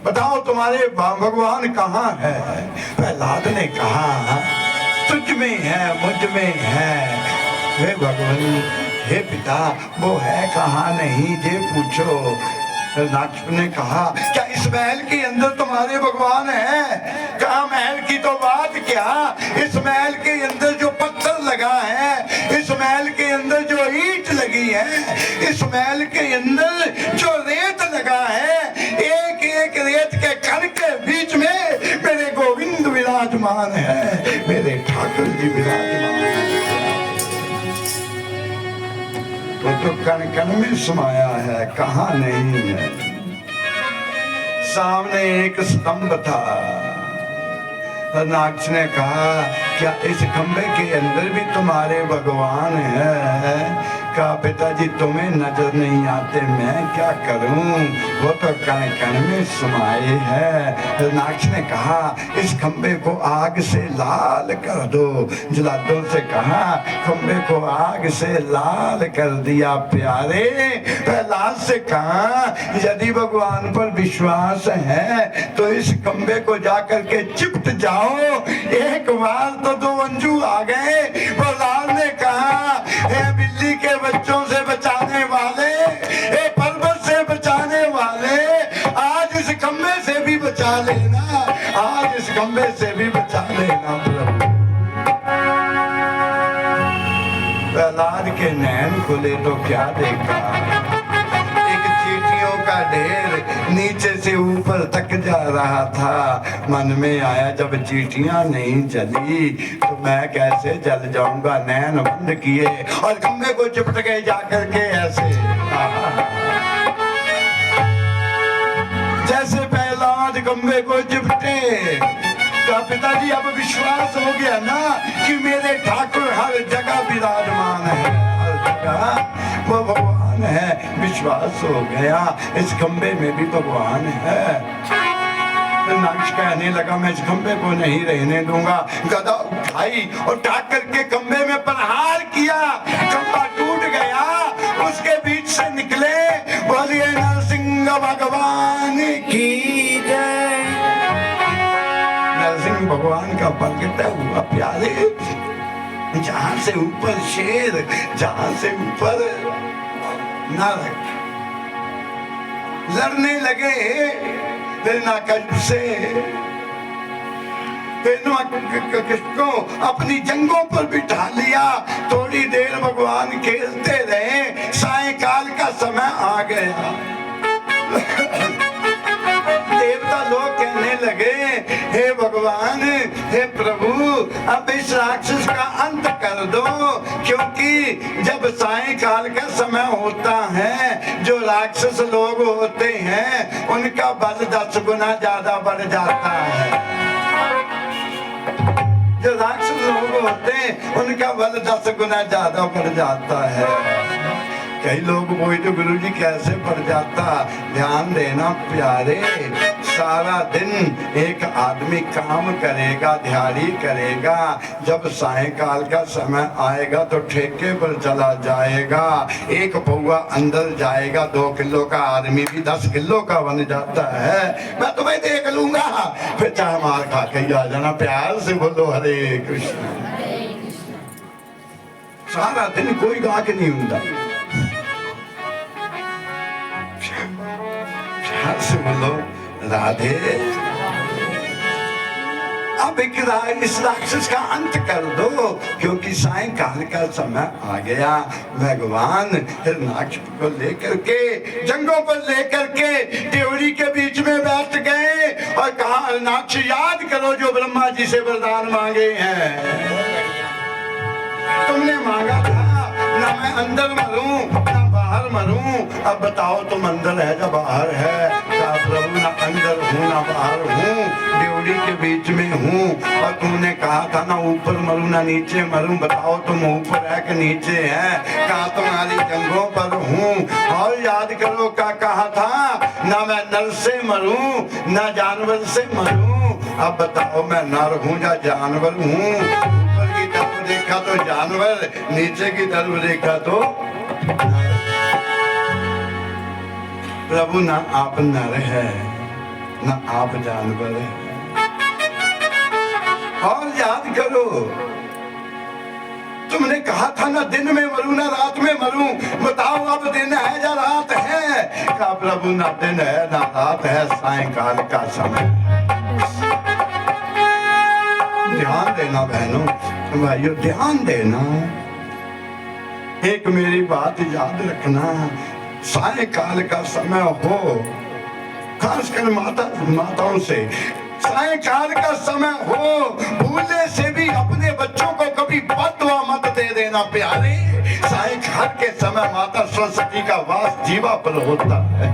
बताओ तुम्हारे भगवान कहाँ है? प्रहलाद ने कहा तुझ में है, मुझ में है। हे भगवान, हे पिता, वो है कहाँ नहीं ये पूछो। नाथ ने कहा क्या इस महल के अंदर तुम्हारे भगवान है? कहा महल की तो बात क्या, इस महल के अंदर जो पत्थर लगा है, इस महल के अंदर जो ईंट लगी है, इस महल के अंदर जो रेत लगा है, एक एक रेत के कण के बीच में मेरे गोविंद विराजमान है, मेरे ठाकुर जी विराजमान है। वो तो कण कण में समाया है, कहाँ नहीं है। सामने एक स्तंभ था। नाक्ष ने कहा क्या इस खंबे के अंदर भी तुम्हारे भगवान है? कहा पिताजी तुम्हें नजर नहीं आते, मैं क्या करूं, वो तो कण कण में समाये है। नाक्ष ने कहा इस खंबे को आग से लाल कर दो। जलादों से कहा खंबे को आग से लाल कर दिया। प्यारे प्रहलाद से कहा यदि भगवान पर विश्वास है तो इस खंबे को जाकर के चिपट जाओ। एक बार तो दो अंजू आ गए। प्रहलाद ने कहा हे बिल्ली के बच्चों से बचाने वाले, हे पर्वत से बचाने वाले, आज इस खंबे से भी बचा लेना, आज इस खंबे से भी बचा लेना प्रभु। प्रहलाद के नैन खुले तो क्या देखा, एक चींटियों का ढेर नीचे से ऊपर तक जा रहा था। मन में आया जब चींटियां नहीं जली तो मैं कैसे जल जाऊंगा। नैन बंद किए और खंबे को चिपट गए जाकर के ऐसे, जैसे प्रहलाद खंबे को चिपटे। का पिताजी अब विश्वास हो गया ना कि मेरे ठाकुर हर जगह विराजमान है, हर जगह वो भगवान है। विश्वास हो गया इस खंबे में भी भगवान है। नाक्ष कहने लगा मैं इस खंबे को नहीं रहने दूंगा। गदा उठाई और उठा करके खंबे में प्रहार किया, खंबा टूट गया। उसके बीच से निकले बोलिए नरसिंह भगवान की जय। नरसिंह भगवान का प्रकट हुआ। प्यारे जहां से ऊपर शेर, जहां से ऊपर नरक लड़ने लगे हिरण्यकश्यप से, को अपनी जंगों पर बिठा लिया। थोड़ी देर भगवान खेलते रहे। सायंकाल का समय आ गया। देवता लोग कहने लगे हे भगवान, हे प्रभु, अब इस राक्षस का अंत कर दो, क्योंकि जब सायंकाल का समय होता है जो राक्षस लोग होते हैं उनका बल 10 गुना ज्यादा बढ़ जाता है। जो राक्षस लोग होते हैं उनका बल 10 गुना ज्यादा बढ़ जाता है। कई लोग बोले तो गुरु जी कैसे बढ़ जाता? ध्यान देना प्यारे, सारा दिन एक आदमी काम करेगा, दिहाड़ी करेगा, जब सायंकाल का समय आएगा तो ठेके पर चला जाएगा। एक पौवा अंदर जाएगा, 2 किलो का आदमी भी 10 किलो का बन जाता है। मैं तुम्हें देख लूंगा, फिर चाहे मार खा के आ जाना। प्यार से बोलो हरे कृष्ण। सारा दिन कोई गाहक नहीं होता। से बोलो राधे। अब इस राक्षस का अंत कर दो, क्योंकि सायंकाल का समय आ गया। भगवान हिरण्याक्ष को लेकर के जंगों पर लेकर के देवरी के बीच में बैठ गए और कहा हिरण्याक्ष याद करो जो ब्रह्मा जी से वरदान मांगे हैं। तुमने मांगा था ना मैं अंदर मरूं ना बाहर मरूं। अब बताओ तुम अंदर है या बाहर है? कहा प्रभु ना अंदर हूँ ना बाहर हूँ, ड्योढ़ी के बीच में हूँ। और तुमने कहा था ना ऊपर मरूं ना नीचे मरूं। बताओ तुम ऊपर है कि नीचे है? कहा तुम्हारी जंगों पर हूँ। और याद करो क्या कहा था, ना मैं नर से मरूं ना जानवर से मरूं। अब बताओ मैं नर हूँ या जानवर हूँ? ऊपर की तरफ देखा तो जानवर, नीचे की तरफ देखा तो प्रभु ना आप नर है ना आप जानवर है। और याद करो, तुमने कहा था ना दिन में मरूं ना रात में मरूं, बताओ अब दिन है या रात है? कहा प्रभु ना दिन है ना रात है, सायंकाल का समय। ध्यान देना बहनों भाइयों, ध्यान देना। एक मेरी बात याद रखना, सायंकाल का समय हो, खासकर माताओं से सायंकाल का समय हो, भूलने से भी अपने बच्चों को कभी बददुआ मत दे देना प्यारे। सायंकाल के समय माता सरस्वती का वास जीवा पर होता है।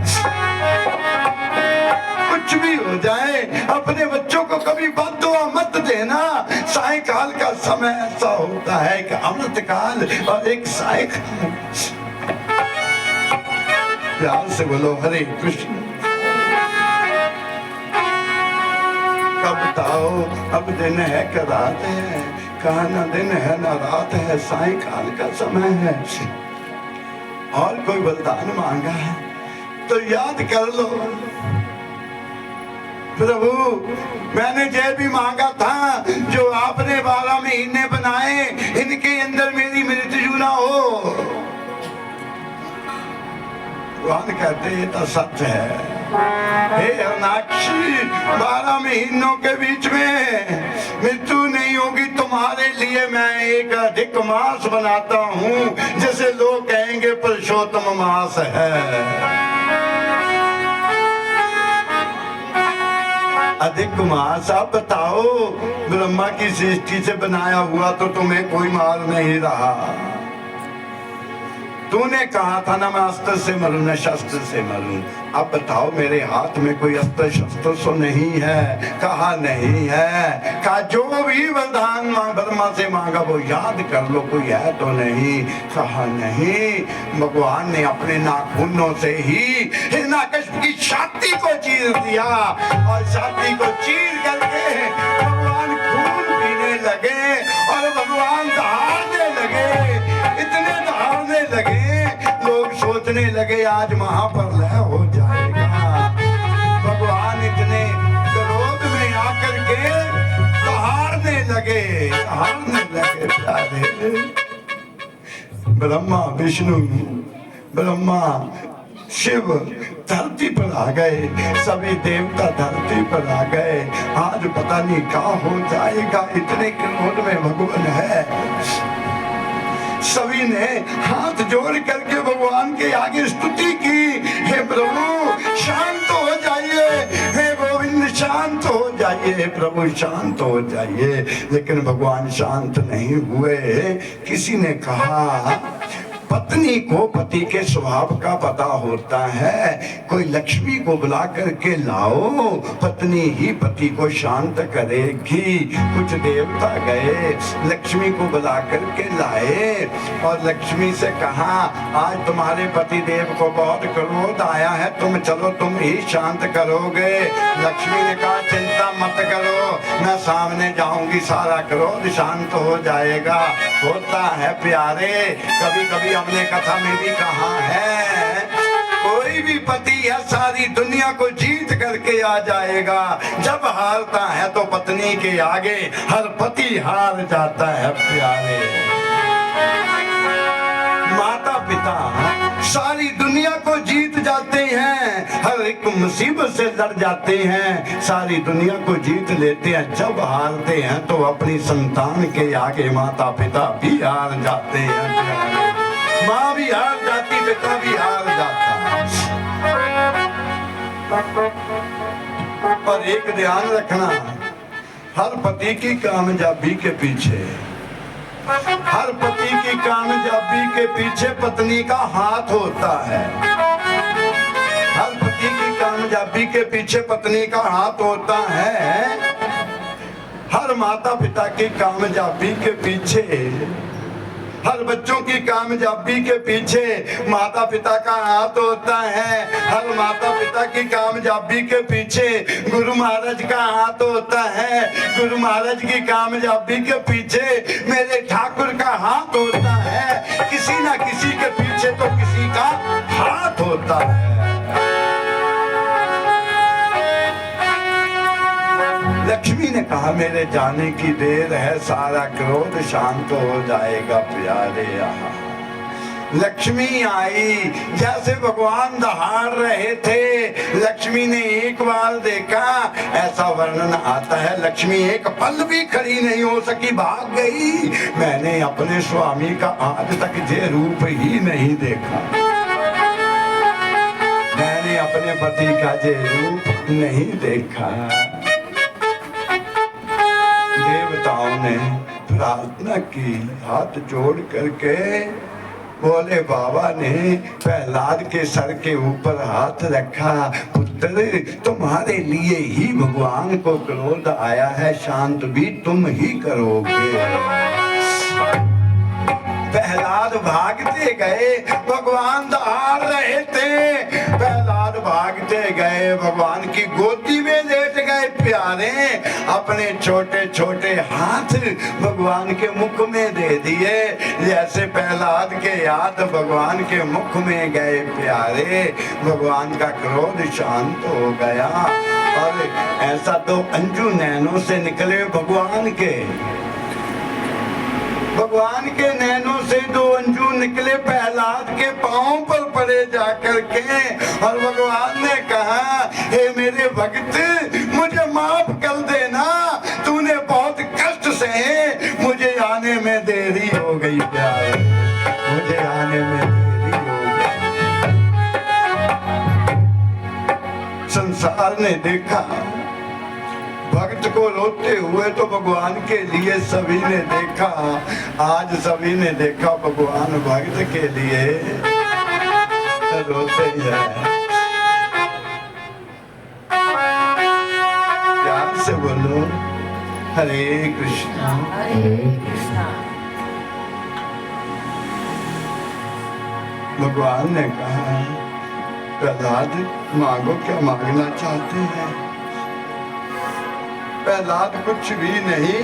कुछ भी हो जाए अपने बच्चों को कभी बददुआ मत देना। सायंकाल का समय ऐसा होता है कि अमृत काल और एक सायंकाल। प्यार से बोलो हरे कृष्ण। कब बताओ अब दिन है कि रात है? कहा ना दिन है ना रात है, सायंकाल का समय है। और कोई वरदान मांगा है तो याद कर लो, प्रभु मैंने जय भी मांगा था, जो आपने 12 महीने बनाए इनके अंदर मेरी मृत्यु ना हो। भगवान कहते ये तो सच है। हे अनाक्षी, 12 महीनों के बीच में मृत्यु नहीं होगी तुम्हारे लिए। मैं एक अधिक मास बनाता हूँ, जैसे लोग कहेंगे पुरुषोत्तम मास है। अधिक मास। आप बताओ, ब्रह्मा की सृष्टि से बनाया हुआ तो तुम्हें कोई मार नहीं रहा। तूने कहा था ना मैं अस्त्र से मरूं न शस्त्र से मरूं। अब बताओ मेरे हाथ में कोई अस्त्र शस्त्र तो नहीं है? कहा नहीं है। कहा जो भी वरदान ब्रह्मा से मांगा वो याद कर लो, कोई है तो नहीं? कहा नहीं। भगवान ने अपने नाखूनों से ही हिरण्यकश्यप की छाती को चीर दिया, और छाती को चीर करके भगवान खून पीने लगे और भगवान दहाड़ने लगे। इतने दहाड़ने लगे, लोग सोचने लगे आज महाप्रलय हो जाएगा। भगवान इतने क्रोध में आकर के दहाड़ने लगे प्यारे। ब्रह्मा विष्णु ब्रह्मा शिव धरती पर आ गए, सभी देवता धरती पर आ गए। आज पता नहीं क्या हो जाएगा, इतने क्रोध में भगवान है। सभी ने हाथ जोड़ करके भगवान के आगे स्तुति की, हे प्रभु शांत हो जाइए, हे गोविंद शांत हो जाइए, प्रभु शांत हो जाइए। लेकिन भगवान शांत नहीं हुए। किसी ने कहा पत्नी को पति के स्वभाव का पता होता है, कोई लक्ष्मी को बुला करके लाओ, पत्नी ही पति को शांत करेगी। कुछ देवता गए, लक्ष्मी को बुला करके लाए और लक्ष्मी से कहा आज तुम्हारे पति देव को बहुत क्रोध आया है, तुम चलो तुम ही शांत करोगे। लक्ष्मी ने कहा चिंता मत करो, मैं सामने जाऊंगी, सारा क्रोध शांत हो जाएगा। होता है प्यारे, कभी कभी हमने कथा में भी कहा है, कोई भी पति है सारी दुनिया को जीत करके आ जाएगा, जब हारता है तो पत्नी के आगे हर पति हार जाता है प्यारे। माता पिता सारी दुनिया को जीत जाते हैं, हर एक मुसीबत से लड़ जाते हैं, सारी दुनिया को जीत लेते हैं, जब हारते हैं तो अपनी संतान के आगे माता पिता भी हार जाते हैं। माँ भी हार जाती, पिता भी हार जाता। पर एक ध्यान रखना, हर पति की कामयाबी के पीछे, हर पति की कामयाबी के पीछे पत्नी का हाथ होता है। हर पति की कामयाबी के पीछे पत्नी का हाथ होता है। हर माता पिता की कामयाबी के पीछे, हर बच्चों की कामयाबी के पीछे माता पिता का हाथ होता है। हर माता पिता की कामयाबी के पीछे गुरु महाराज का हाथ होता है। गुरु महाराज की कामयाबी के पीछे मेरे ठाकुर का हाथ होता है। किसी ना किसी के पीछे तो किसी का हाथ होता है। लक्ष्मी ने कहा मेरे जाने की देर है, सारा क्रोध शांत हो जाएगा प्यारे। यहाँ लक्ष्मी आई, जैसे भगवान दहाड़ रहे थे, लक्ष्मी ने एक बार देखा, ऐसा वर्णन आता है लक्ष्मी एक पल भी खड़ी नहीं हो सकी, भाग गई। मैंने अपने स्वामी का आज तक ये रूप ही नहीं देखा, मैंने अपने पति का ये रूप नहीं देखा। देवताओं ने प्रार्थना की, हाथ जोड़ करके बोले बाबा ने प्रहलाद के सर के ऊपर हाथ रखा, पुत्र तुम्हारे लिए ही भगवान को क्रोध आया है, शांत भी तुम ही करोगे। प्रहलाद भागते गए, भगवान दहाड़ रहे थे, प्रहलाद भागते गए, भगवान की गोदी में लेट गए प्यारे, अपने छोटे छोटे हाथ भगवान के मुख में दे दिए, जैसे प्रहलाद के हाथ भगवान के मुख में गए प्यारे, भगवान का क्रोध शांत हो गया। और ऐसा तो अंजू नैनों से निकले भगवान के नैनों से दो अंजू निकले, प्रहलाद के पांव पर पड़े जाकर के, और भगवान ने कहा हे मेरे भक्त मुझे माफ कर देना, तूने बहुत कष्ट सहे, मुझे आने में देरी हो गई प्यारे, मुझे आने में देरी हो गई। संसार ने देखा भक्त को रोते हुए तो भगवान के लिए सभी ने देखा, आज सभी ने देखा भगवान भक्त के लिए रोते हैं। प्यार से बोलो हरे कृष्णा हरे कृष्णा। भगवान ने कहा प्रहलाद मांगो, क्या मांगना चाहते हैं? प्रहलाद कुछ भी नहीं,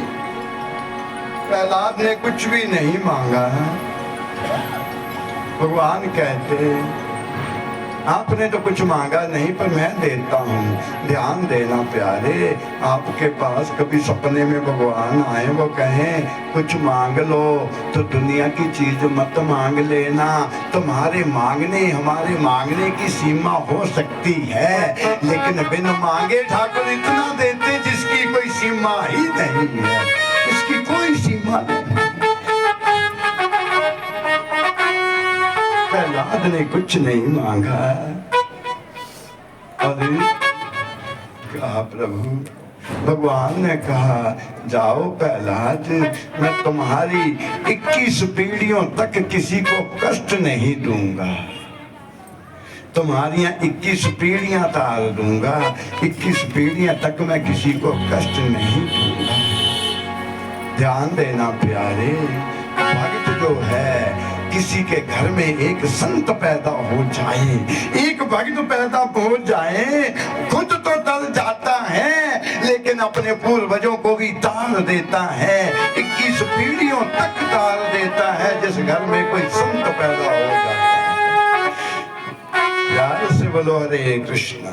प्रहलाद ने कुछ भी नहीं मांगा। भगवान कहते आपने तो कुछ मांगा नहीं, पर मैं देता हूँ, ध्यान देना प्यारे। आपके पास कभी सपने में भगवान आए, वो कहें कुछ मांग लो, तो दुनिया की चीज मत मांग लेना। तुम्हारे मांगने हमारे मांगने की सीमा हो सकती है, लेकिन बिन मांगे ठाकुर इतना देते जिसकी कोई सीमा ही नहीं है, इसकी कोई सीमा नहीं। प्रहलाद ने कुछ नहीं मांगा और कहा प्रभु, भगवान ने कहा जाओ प्रहलाद, मैं तुम्हारी 21 पीढ़ियों तक किसी को कष्ट नहीं दूंगा, तुम्हारी 21 पीढ़ियां तार दूंगा, 21 पीढ़ियां तक मैं किसी को कष्ट नहीं दूंगा। ध्यान देना प्यारे, भक्त जो है किसी के घर में एक संत पैदा हो जाए, एक भक्त पैदा हो जाए, खुद तो डर जाता है लेकिन अपने पूर्वजों को भी तार देता है, 21 पीढ़ियों तक तार देता है जिस घर में कोई संत पैदा हो जाता है। प्यार से बोलो हरे कृष्णा।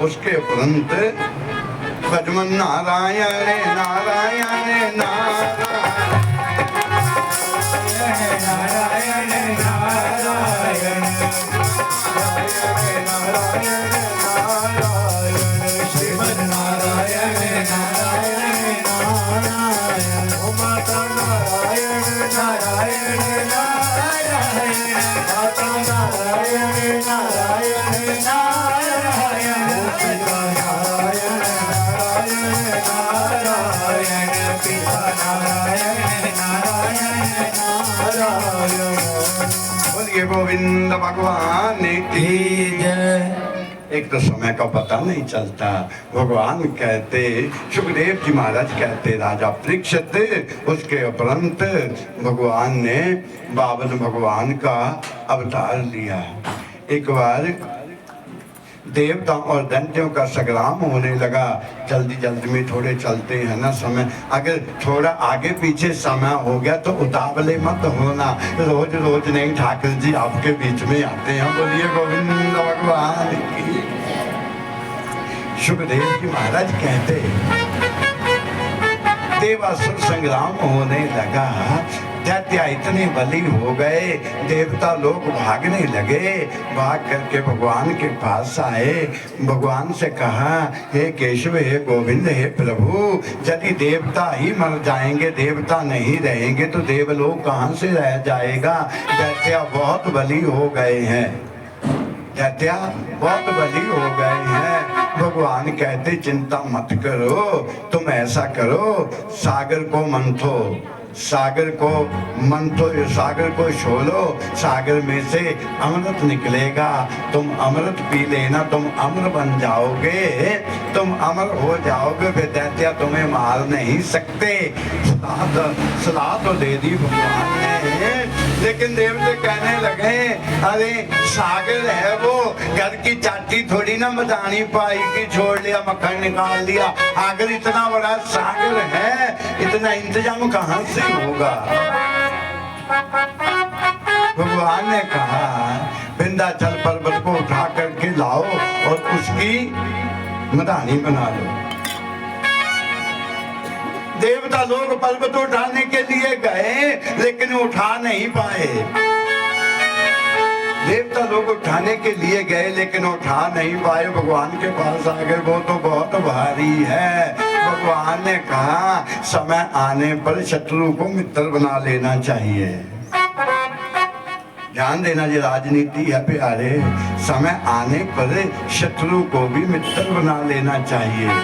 उसके उपरंत भजमन नारायण नारायण नारायण नारायण नारायण नारायण नारायण श्रीमन नारायण नारायण नारायण माता नारायण नारायण नारायण माता नारायण नारायण नारायण पिता नारायण नारायण नारायण पिता नारायण नारायण बोलिए गोविंद भगवान की जय। एक तो समय का पता नहीं चलता। भगवान कहते, सुखदेव जी महाराज कहते राजा परीक्षित, उसके उपरंत भगवान ने बावन भगवान का अवतार लिया। एक बार देवताओं और दैत्यों का संग्राम होने लगा, जल्दी जल्दी में थोड़े चलते हैं ना समय, अगर थोड़ा आगे पीछे समय हो गया तो उतावले मत होना, रोज रोज नहीं ठाकुर जी आपके बीच में आते हैं। बोलिए गोविंद भगवान की। सुखदेव जी महाराज कहते, देवासुर संग्राम होने लगा, दैत्य इतने बली हो गए, देवता लोग भागने लगे। भाग करके भगवान के पास आए, भगवान से कहा, हे केशव, हे गोविंद, हे प्रभु, यदि देवता ही मर जाएंगे, देवता नहीं रहेंगे तो देवलोक कहाँ से रह जाएगा? दैत्य बहुत बली हो गए हैं, दैत्य बहुत बली हो गए हैं। भगवान कहते, चिंता मत करो, तुम ऐसा करो, सागर को मंथो, सागर को मंथो, सागर को छोलो, सागर में से अमृत निकलेगा, तुम अमृत पी लेना, तुम अमर बन जाओगे, तुम अमर हो जाओगे, फिर दैत्य तुम्हें मार नहीं सकते। सलाह तो दे दी भगवान ने, लेकिन देवते कहने लगे, अरे सागर है वो, घर की चाटी थोड़ी ना बतानी पाएगी, छोड़ लिया मक्खन निकाल लिया, अगर इतना बड़ा सागर है, इतना इंतजाम कहाँ से होगा? भगवान ने कहा, विंध्याचल पर्वत को उठा करके लाओ और उसकी मदानी बना लो। देवता लोग पर्वत उठाने के लिए गए, लेकिन उठा नहीं पाए। देवता लोग उठाने के लिए गए, लेकिन उठा नहीं पाए। भगवान के पास आ गए, वो तो बहुत भारी है। भगवान ने कहा, समय आने पर शत्रु को मित्र बना लेना चाहिए। ध्यान देना, ये राजनीति है प्यारे, समय आने पर शत्रु को भी मित्र बना लेना चाहिए।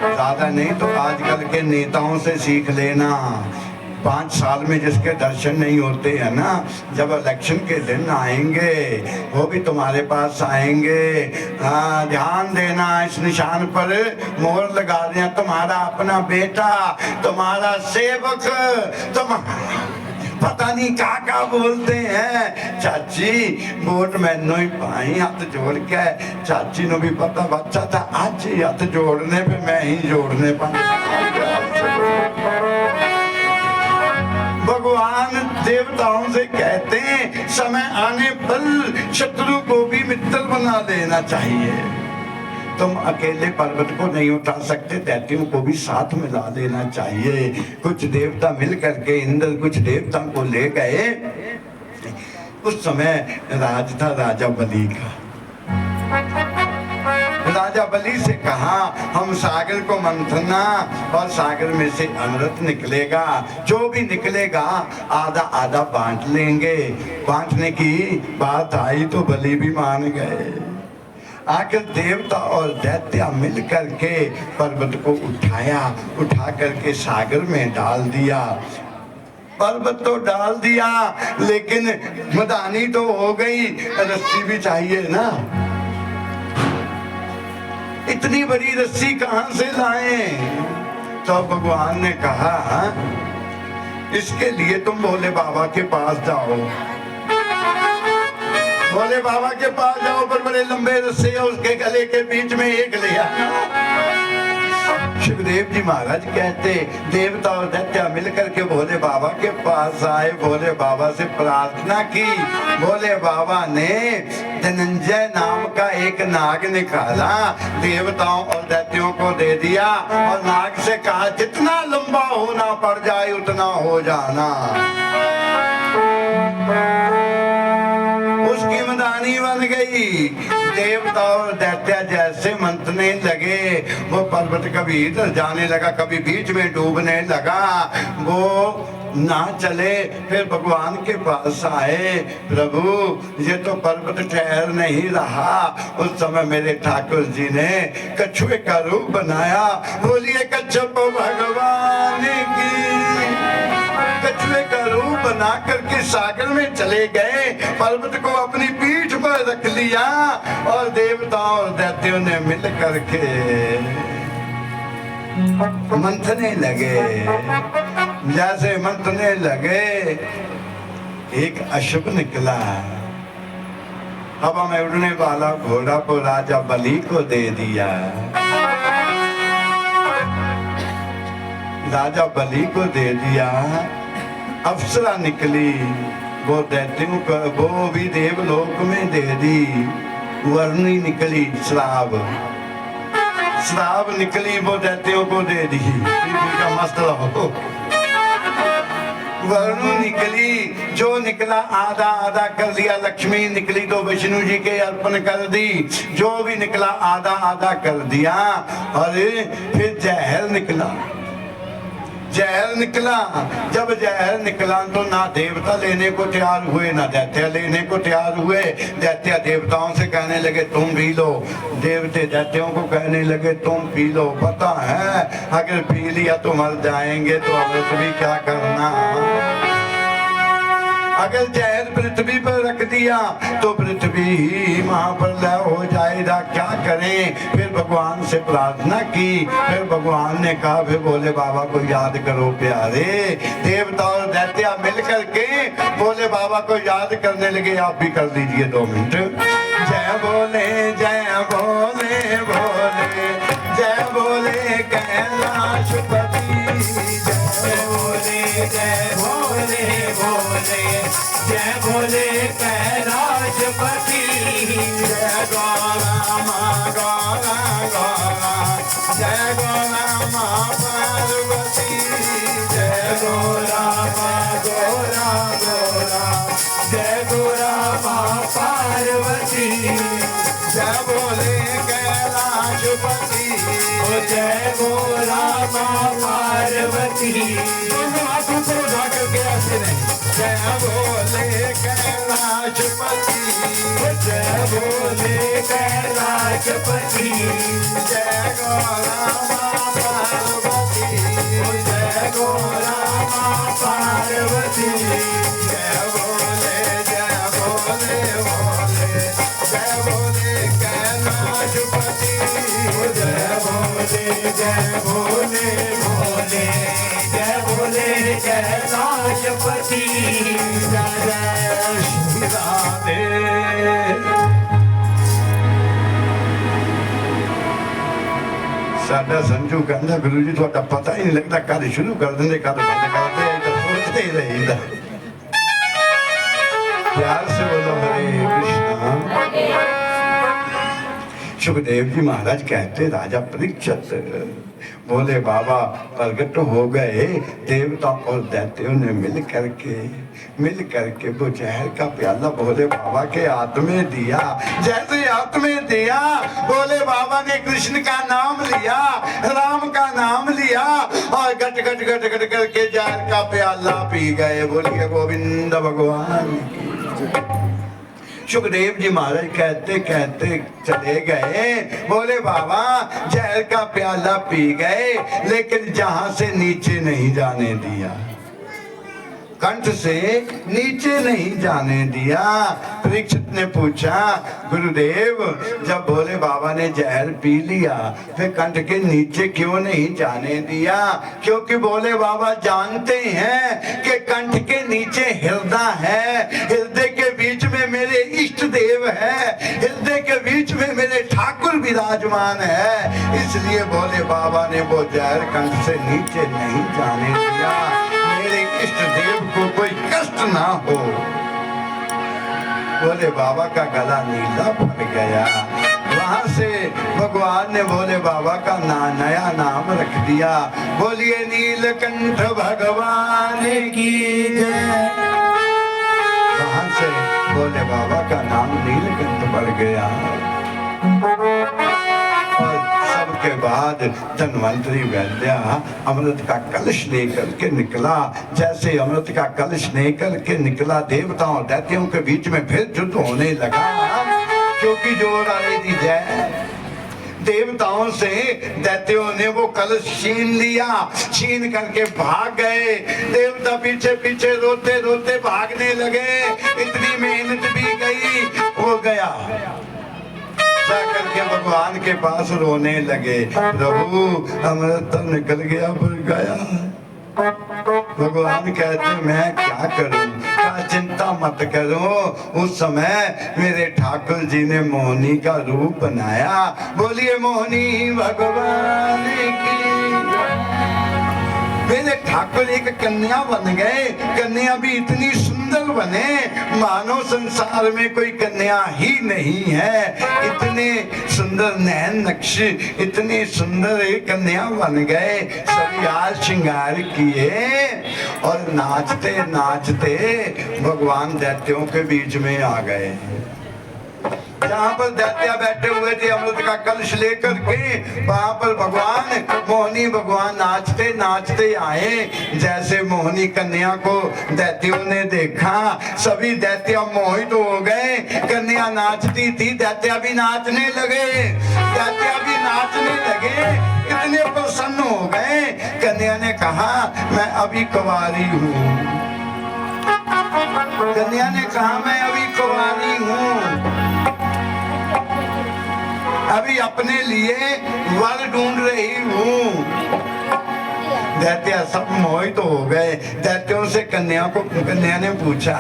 ज्यादा नहीं तो आजकल के नेताओं से सीख लेना। 5 साल में जिसके दर्शन नहीं होते हैं ना, जब इलेक्शन के दिन आएंगे वो भी तुम्हारे पास आएंगे। हाँ, ध्यान देना, इस निशान पर मोहर लगा देना, तुम्हारा अपना बेटा, तुम्हारा सेवक, पता नहीं क्या बोलते हैं, चाची वोट मैनू ही पाई, हाथ जोड़ के। चाची ने भी पता बच्चा था, आज ही हाथ जोड़ने पे मैं ही जोड़ने भगवान देवताओं से कहते हैं, समय आने पर शत्रु को भी मित्र बना देना चाहिए। तुम अकेले पर्वत को नहीं उठा सकते, दैत्यों को भी साथ मिला देना चाहिए। कुछ देवता मिल करके इंद्र कुछ देवता को ले गए। उस समय राज था राजा बलि का। राजा बलि से कहा, हम सागर को मंथना और सागर में से अमृत निकलेगा, जो भी निकलेगा आधा आधा बांट लेंगे। बांटने की बात आई तो बलि भी मान गए। आखिर देवता और दैत्य मिल करके पर्वत को उठाया, उठा करके सागर में डाल दिया। पर्वत तो डाल दिया, लेकिन मदानी तो हो गई, रस्सी भी चाहिए ना। इतनी बड़ी रस्सी कहां से लाएं? तो भगवान ने कहा, इसके लिए तुम भोले बाबा के पास जाओ। भोले बाबा के पास जाओ, पर बड़े लंबे रस्से है, उसके गले के बीच में एक ले आना। सुखदेव जी महाराज कहते, देवता और दैत्य मिलकर के भोले बाबा के पास आए, भोले बाबा से प्रार्थना की। भोले बाबा ने धनंजय नाम का एक नाग निकाला, देवताओं और दैत्यों को दे दिया और नाग से कहा, जितना लंबा होना पड़ जाए उतना हो जाना। उसकी मदानी बन गई। देवता और दैत्य जैसे मंथने लगे, वो पर्वत कभी इधर जाने लगा, कभी बीच में डूबने लगा, वो ना चले। फिर भगवान के पास आए, प्रभु ये तो पर्वत ठहर नहीं रहा। उस समय मेरे ठाकुर जी ने कछुए का रूप बनाया। बोलिए कच्छप भगवान की। कछुए का रूप बना करके सागर में चले गए, पर्वत को अपनी पीठ पर रख लिया और देवताओं और दैत्यों ने मिल करके मंथने लगे। जैसे मंथने लगे, एक अशुभ निकला। हवा में उड़ने वाला घोड़ा को राजा बलि को दे दिया। राजा बलि को दे दिया। अप्सरा निकली, वो दैत्यों को, वो भी देवलोक में दे दी। वर्णी निकली श्राप। शराब निकली वो दैत्यों को दे दी, पृथ्वी का मसला हो। वरुण निकली, जो निकला आधा आधा कर दिया, लक्ष्मी निकली तो विष्णु जी के अर्पण कर दी, जो भी निकला आधा आधा कर दिया। और फिर जहर निकला, जहर निकला। जब जहर निकला तो ना देवता लेने को तैयार हुए ना दैत्य लेने को तैयार हुए। दैत्य देवताओं से कहने लगे तुम पी लो, देवते दैत्यों को कहने लगे तुम पी लो। पता है अगर पी लिया तो मर जाएंगे, तो अमृत भी क्या करना। अगर जहर पृथ्वी पर रख दिया तो पृथ्वी ही महाप्रलय हो जाएगा, क्या करें। फिर भगवान से प्रार्थना की, फिर भगवान ने कहा फिर भोले बाबा को याद करो प्यारे। देवता और दैत्या मिल करके भोले बाबा को याद करने लगे। आप भी कर लीजिए 2 मिनट। जय भोले जय भोले भोले, जय भोले कैलाशपति, जय भोले जय भोले भोले, जय भोले कैलाशपति, जय गौरामा गौरा गौरा, जय गौरामा पार्वती, जय गौरामा गौरा गौरा, जय गौरामा पार्वती, जय भोले कैलाशपति, जय गौरामा पार्वती। दोनों हाथों को उठा करके ऐसे नहीं, जय भोले कैलाशपति, जय भोले कैलाशपति, जय गौरामा पार्वती, जय गौरामा पार्वती, जय भोले भोले, जय भोले कैलाशपति, जय भोले भोले, जय भोले कैलाशपति, जय जय श्री राधे। साडा संजू कहता गुरु जी थोड़ा पता ही नहीं लगता, कद शुरू कर देंगे कद बंद करते, सोचते ही रहीदा। प्यार से बोलो हरे कृष्णा। सुखदेव जी महाराज कहते राजा परीक्षित, बोले बाबा प्रगट हो गए। देवता और दैत्यों ने मिल करके वो जहर का प्याला भोले बाबा के हाथ में दिया। जैसे हाथ में दिया भोले बाबा ने कृष्ण का नाम लिया, राम का नाम लिया और गट गट गट गट करके जहर का प्याला पी गए। बोलिए गोविंद भगवान। सुखदेव जी महाराज कहते कहते चले गए। बोले बाबा जहर का प्याला पी गए, लेकिन जहां से नीचे नहीं जाने दिया, कंठ से नीचे नहीं जाने दिया। परीक्षित ने पूछा गुरुदेव जब भोले बाबा ने जहर पी लिया फिर कंठ के नीचे क्यों नहीं जाने दिया? क्योंकि भोले बाबा जानते हैं कि कंठ के नीचे हृदय है, हृदय के बीच में मेरे इष्ट देव है, हृदय के बीच में मेरे ठाकुर विराजमान है। इसलिए भोले बाबा ने वो जहर कंठ से नीचे नहीं जाने दिया, मेरे इष्ट देव को कोई कष्ट ना हो। भोले बाबा का गला नीला पड़ गया। वहां से भगवान ने भोले बाबा का नया नाम रख दिया। बोलिए नीलकंठ भगवान की जय। वहां से भोले बाबा का नाम नीलकंठ पड़ गया। और सबके बाद धन्वंतरी वैद्या अमृत का कलश लेकर के निकला। जैसे अमृत का कलश लेकर के निकला, देवताओं और दैत्यों के बीच में फिर युद्ध होने लगा, क्योंकि जोर आ रही थी जय। देवताओं से दैत्यों ने वो कलश छीन लिया, छीन करके भाग गए। देवता पीछे पीछे रोते रोते भागने लगे। इतनी मेहनत भी गई, हो गया। जाकर के भगवान के पास रोने लगे, प्रभु अमृत तो निकल गया पर गया। भगवान कहते मैं क्या करूं? क्या चिंता मत करो। उस समय मेरे ठाकुर जी ने मोहिनी का रूप बनाया। बोलिए मोहिनी भगवान की। मेरे ठाकुर एक कन्या बन गए, कन्या भी इतनी सुंदर बने मानो संसार में कोई कन्या ही नहीं है। इतने सुंदर नैन नक्श, इतने सुंदर कन्या बन गए। सभी आज श्रृंगार किए और नाचते नाचते भगवान दैत्यों के बीच में आ गए। जहाँ पर दैत्या बैठे हुए थे अमृत का कलश लेकर के, वहां पर भगवान मोहिनी भगवान नाचते नाचते आए। जैसे मोहिनी कन्या को दैत्यों ने देखा, सभी दैत्या मोहित हो गए। कन्या नाचती थी, दैत्या भी नाचने लगे, दैत्या भी नाचने लगे, इतने प्रसन्न हो गए। कन्या ने कहा मैं अभी कुंवारी हूँ, कन्या ने कहा मैं अभी कुंवारी हूँ, अभी अपने लिए वर ढूंढ रही हूँ। दैत्या सब मोहित हो गए। दैत्यों से कन्या ने पूछा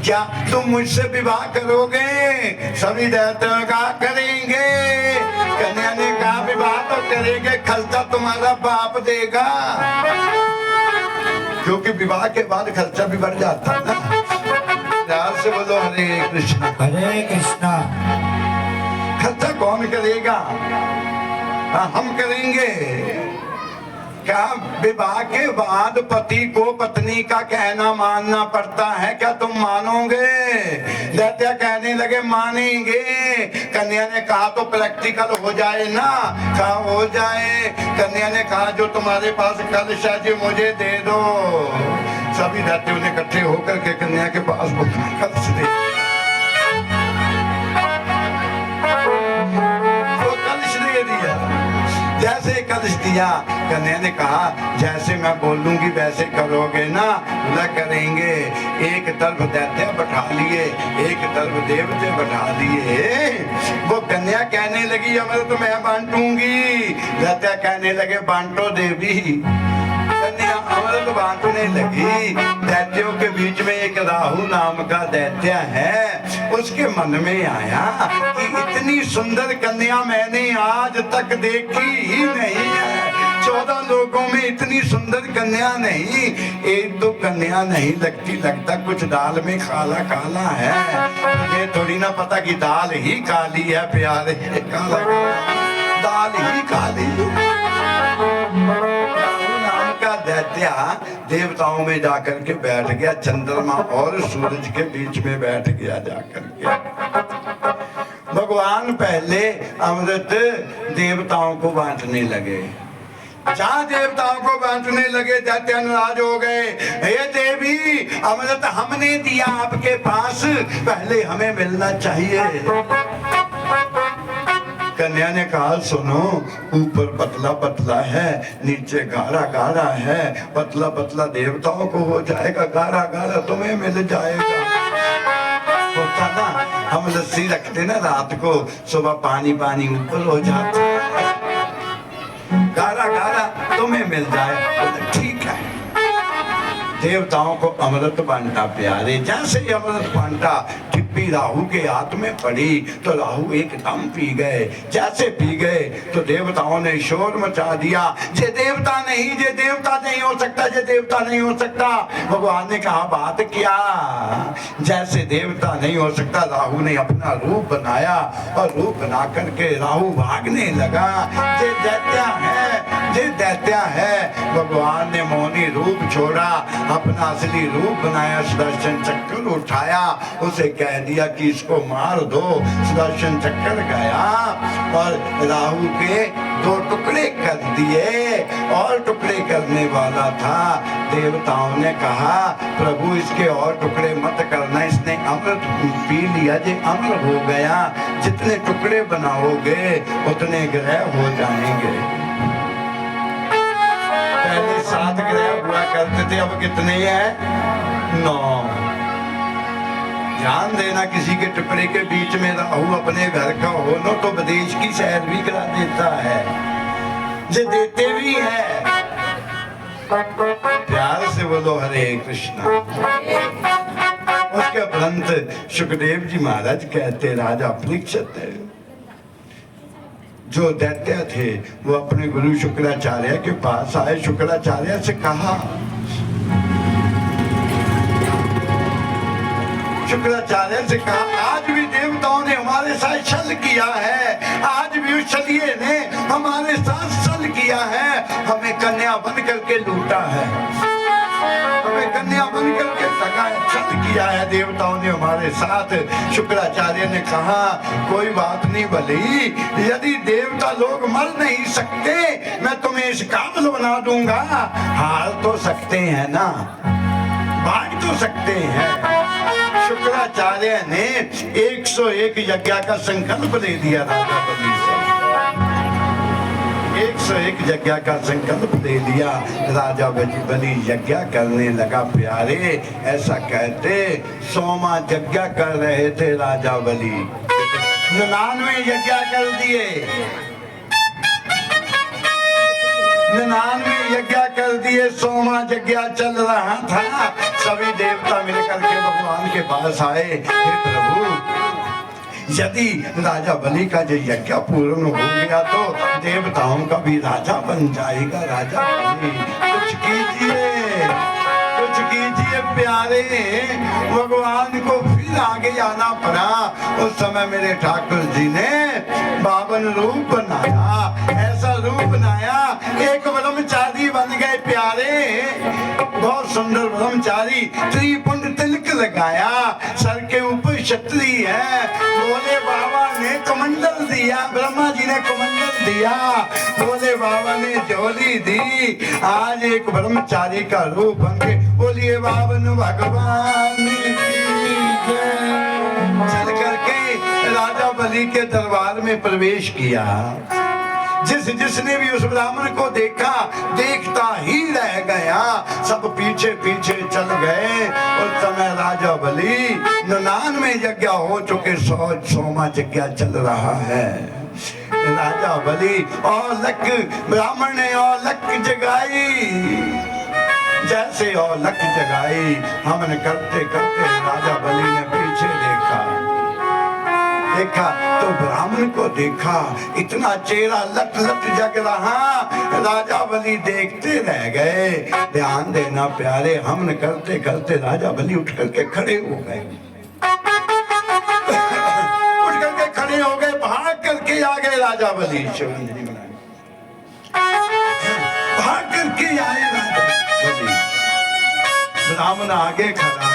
क्या तुम मुझसे विवाह करोगे? सभी दैत्यों का करेंगे। कन्या ने कहा विवाह तो करेंगे, खर्चा तुम्हारा बाप देगा, क्योंकि विवाह के बाद खर्चा भी बढ़ जाता ना। प्यार से बोलो हरे कृष्णा हरे कृष्णा। खर्चा कौन करेगा? हम करेंगे। क्या विवाह के बाद पति को पत्नी का कहना मानना पड़ता है? क्या तुम मानोगे? दैत्या कहने लगे मानेंगे। कन्या ने कहा तो प्रैक्टिकल हो जाए ना। कहा हो जाए। कन्या ने कहा जो तुम्हारे पास कलश है जी मुझे दे दो। सभी दैत्यों ने इकट्ठे होकर के कन्या के पास कलश दे, जैसे कलश दिया। कन्या ने कहा जैसे मैं बोलूंगी वैसे करोगे ना? बोला करेंगे। एक तरफ दैत्य बैठा लिए, एक तरफ देवते बैठा दिए। वो कन्या कहने लगी अमृत मैं बांटूंगी। दैत्य कहने लगे बांटो देवी। कन्या अमृत बांटने लगी। दैत्यों के बीच में एक राहु नाम का दैत्य है। उसके मन में आया कि इतनी सुंदर कन्या मैंने आज तक देखी ही नहीं है। 14 लोगों में इतनी सुंदर कन्या नहीं। एक तो कन्या नहीं लगती, लगता कुछ दाल में काला काला है। मुझे थोड़ी ना पता कि दाल ही काली है प्यारे। काला दाल ही काली। दैत्या देवताओं में जाकर के बैठ गया, चंद्रमा और सूरज के बीच में बैठ गया जाकर के। भगवान पहले अमृत देवताओं को बांटने लगे। जहाँ देवताओं को बांटने लगे दैत्य नाराज हो गए। हे देवी अमृत हमने दिया आपके पास, पहले हमें मिलना चाहिए। कन्या ने कहा सुनो ऊपर पतला पतला है, नीचे गाढ़ा गाढ़ा है। पतला पतला देवताओं को हो जाएगा, गाढ़ा गाढ़ा तुम्हें मिल जाएगा। होता ना हम लस्सी रखते ना रात को, सुबह पानी पानी ऊपर हो जाता, गाढ़ा गाढ़ा तुम्हें मिल जाए। ठीक है। देवताओं को अमृत बांटा प्यारे। जैसे ही अमृत बांटा टिप्पी राहु के हाथ में पड़ी तो राहु एकदम पी गए। जैसे पी गए तो देवताओं ने शोर मचा दिया, जे देवता नहीं, जे देवता नहीं हो सकता, जे देवता नहीं हो सकता। भगवान ने कहा बात क्या? जैसे देवता नहीं हो सकता, राहु ने अपना रूप बनाया और रूप बना करके राहु भागने लगा। जे दैत्या है, जे दैत्या है। भगवान ने मोहिनी रूप छोड़ा, अपना असली रूप बनाया, सुदर्शन चक्र उठाया, उसे कह दिया कि इसको मार दो। सुदर्शन चक्र गया और राहु के 2 टुकड़े कर दिए और टुकड़े करने वाला था। देवताओं ने कहा प्रभु इसके और टुकड़े मत करना, इसने अमृत पी लिया, जे अमर हो गया। जितने टुकड़े बनाओगे उतने ग्रह हो जाएंगे। पहले 7 ग्रह हुआ करते थे, अब कितने हैं? 9। ध्यान देना किसी के टुकड़े के बीच में राहु अपने घर का हो न तो विदेश की सैर भी करा देता है, जो देते भी है। प्यार से बोलो हरे कृष्णा। उसके उपरंत सुखदेव जी महाराज कहते राजा परीक्षित जो दैत्य थे वो अपने गुरु शुक्राचार्य के पास आए। शुक्राचार्य से कहा, शुक्राचार्य से कहा, आज भी देवताओं ने हमारे साथ छल किया है, आज भी उस छलिए ने हमारे साथ छल किया है, हमें कन्या बन करके लूटा है, हमें कन्या बन करके ठगा है, छल किया है देवताओं ने हमारे साथ। शुक्राचार्य ने कहा, कोई बात नहीं बली, यदि देवता लोग मर नहीं सकते मैं तुम्हें इस काबिल बना दूंगा। हार तो सकते हैं ना, भाग तो सकते हैं। शुक्राचार्य ने 101 यज्ञ का संकल्प ले दिया राजा बलि से, 101 यज्ञ का संकल्प ले लिया। राजा बलि यज्ञ करने लगा। प्यारे ऐसा कहते 100वां यज्ञ कर रहे थे राजा बलि, 99 यज्ञ कर दिए, 99 यज्ञ कर दिए, 100वां यज्ञ चल रहा था। सभी देवता मिलकर के भगवान के पास आए, हे प्रभु यदि राजा बलि का जो यज्ञ पूर्ण हो गया तो देवताओं का भी राजा बन जाएगा। राजा बलि कुछ कीजिए, कुछ कीजिए प्यारे। भगवान को फिर आगे आना पड़ा। उस समय मेरे ठाकुर जी ने 52 रूप बनाया, ऐसा रूप बनाया, एक ब्रह्मचारी बन गए प्यारे, बहुत सुंदर ब्रह्मचारी, त्रिपुंड तिलक लगाया, सर के ऊपर छतरी है, भोले बाबा ने कमंडल दिया, ब्रह्मा जी ने कमंडल दिया, भोले बाबा ने झोली दी। आज एक ब्रह्मचारी का रूप बन के बोलिए बावन भगवान की जय। चल करके राजा बलि के दरबार में प्रवेश किया। जिसने भी उस ब्राह्मण को देखा देखता ही रह गया, सब पीछे पीछे चल गए। उस समय राजा बलि 99 यज्ञ हो चुके, 100वां यज्ञ चल रहा है। राजा बलि औलक ब्राह्मण ने औलक जगाई, जैसे औलक जगाई हमने करते करते राजा बलि ने पीछे देखा तो ब्राह्मण को देखा, इतना चेहरा लट लट जग रहा। राजा बलि देखते रह गए। ध्यान देना प्यारे, हमने करते करते राजा बलि उठ करके खड़े हो गए, उठ करके खड़े हो गए, भाग करके आ गए राजा बलि, भाग करके आए राजा बलि। ब्राह्मण आगे खड़ा,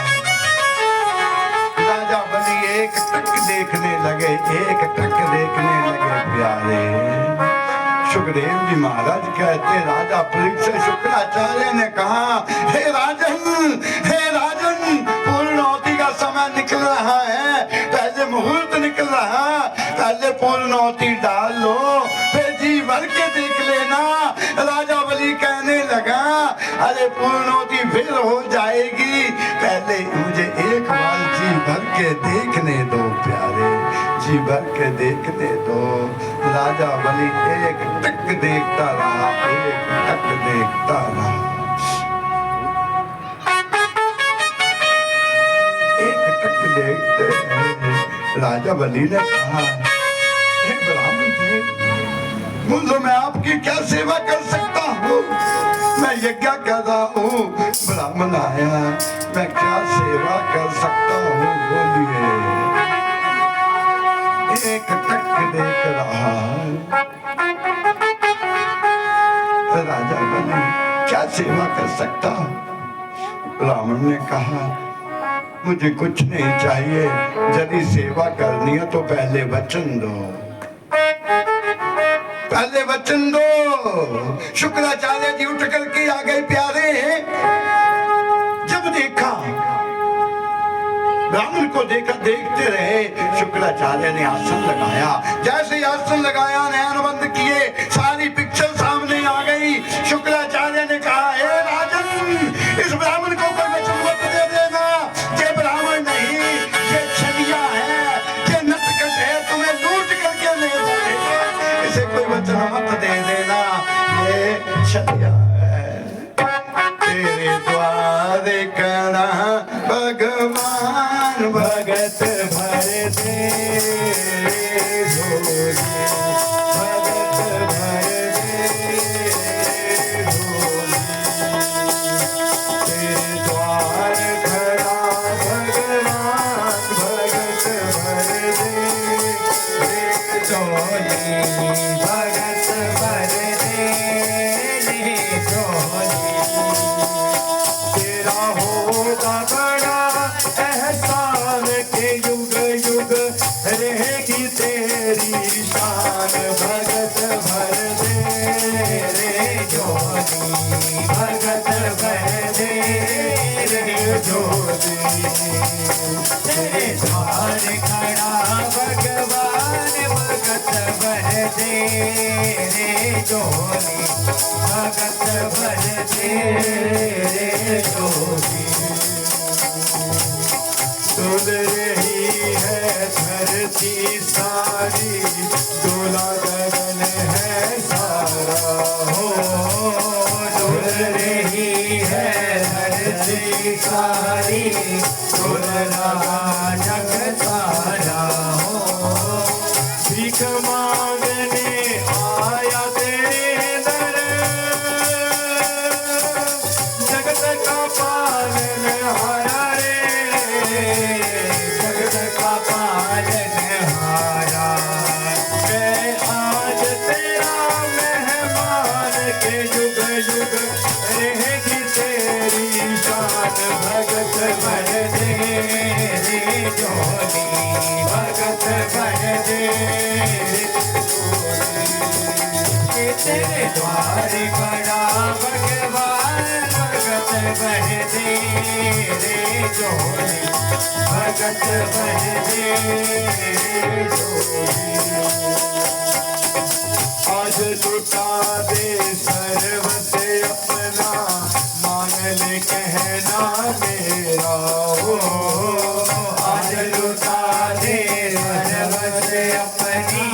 राजा बलि एक टक देखने लगे, एक टक देखने लगे प्यारे। सुखदेव जी महाराज कहते, राजा परीक्षित शुक्राचार्य ने कहा, हे राजन, हे राजन, पूर्णोति का समय निकल रहा है, पहले मुहूर्त निकल रहा, पहले पूर्णोति डाल लो, फिर जी भर के देख लेना। राजा बलि कहने लगा, अरे पूर्णोति फिर हो जाएगी, पहले मुझे एक बार जी भर के देखने दो प्यारे, जी भर के देखने दो। राजा बलि एक टक देखता रहा, एक टक देखता रहा, एक टक देखते राजा बलि ने कहा, हे ब्राह्मण जी, बोलो मैं आपकी क्या सेवा कर सकता हूँ? मैं यज्ञ कर रहा हूँ, ब्राह्मण आया, मैं क्या सेवा कर सकता हूँ? बोलिए। एक टक देख रहा, राजा बलि क्या सेवा कर सकता हूँ? ब्राह्मण ने कहा, मुझे कुछ नहीं चाहिए, यदि सेवा करनी है तो पहले वचन दो, पहले वचन दो। शुक्राचार्य जी उठ करके आ गए प्यारे। जब देखा ब्राह्मण को देखा, देखते रहे, शुक्राचार्य ने आसन लगाया, जैसे ही आसन लगाया, नयन बंद किए, सारी पिक्चर सामने आ गई। शुक्राचार्य ने कहा, हे राजन, इस ब्राह्मण को कोई वचन मत दे देना, ये ब्राह्मण नहीं, ये छलिया है, ये नटखट है, तुम्हें लूट करके ले जाएगा, इसे कोई वचन मत दे देना, ये छलिया है। तेरे द्वारे करा भगवान भगत भर दे, भगत शान भगत भर दे रे जोली, भगत भर दे रे जोली। तेरे द्वार खड़ा भगवान भगत भर दे रे जोली, भगत भर दे रे जोली। डोल रही है धरती सारी, डोला गगन है सारा हो। डोल रही है धरती सारी, डोल रहा जग सारा हो। भीख मांगने आया तेरे दर, जगत का पालनहारा रे, जगत का पालनहारा। मैं आज तेरा मेहमान के युग युग रहेगी तेरी शान। भगत भर दे रे जोली, भगत भर दे रे जोली। तेरे द्वार खड़ा भगवान भगत भर दे रे जोली, भगत भर दे रे जोली। आज लुटा दे सर्व से अपना, मान ले कहना मेरा हो। आज लुटा दे सर्व से अपनी,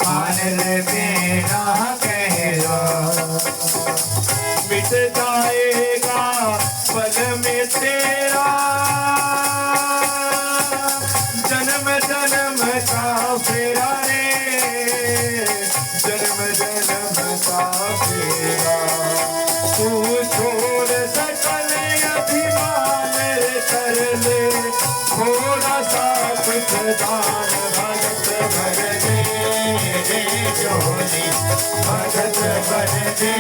मान ले मेरा कहना। मिट जाएगा पल में तेरा जन्म जन्म का फेरा रे, जन्म जन्म का फेरा। तू छोड़ सकल अभिमान कर ले, थोड़ा सा कुछ दान। भगत भर दे रे जोली, भगत भर दे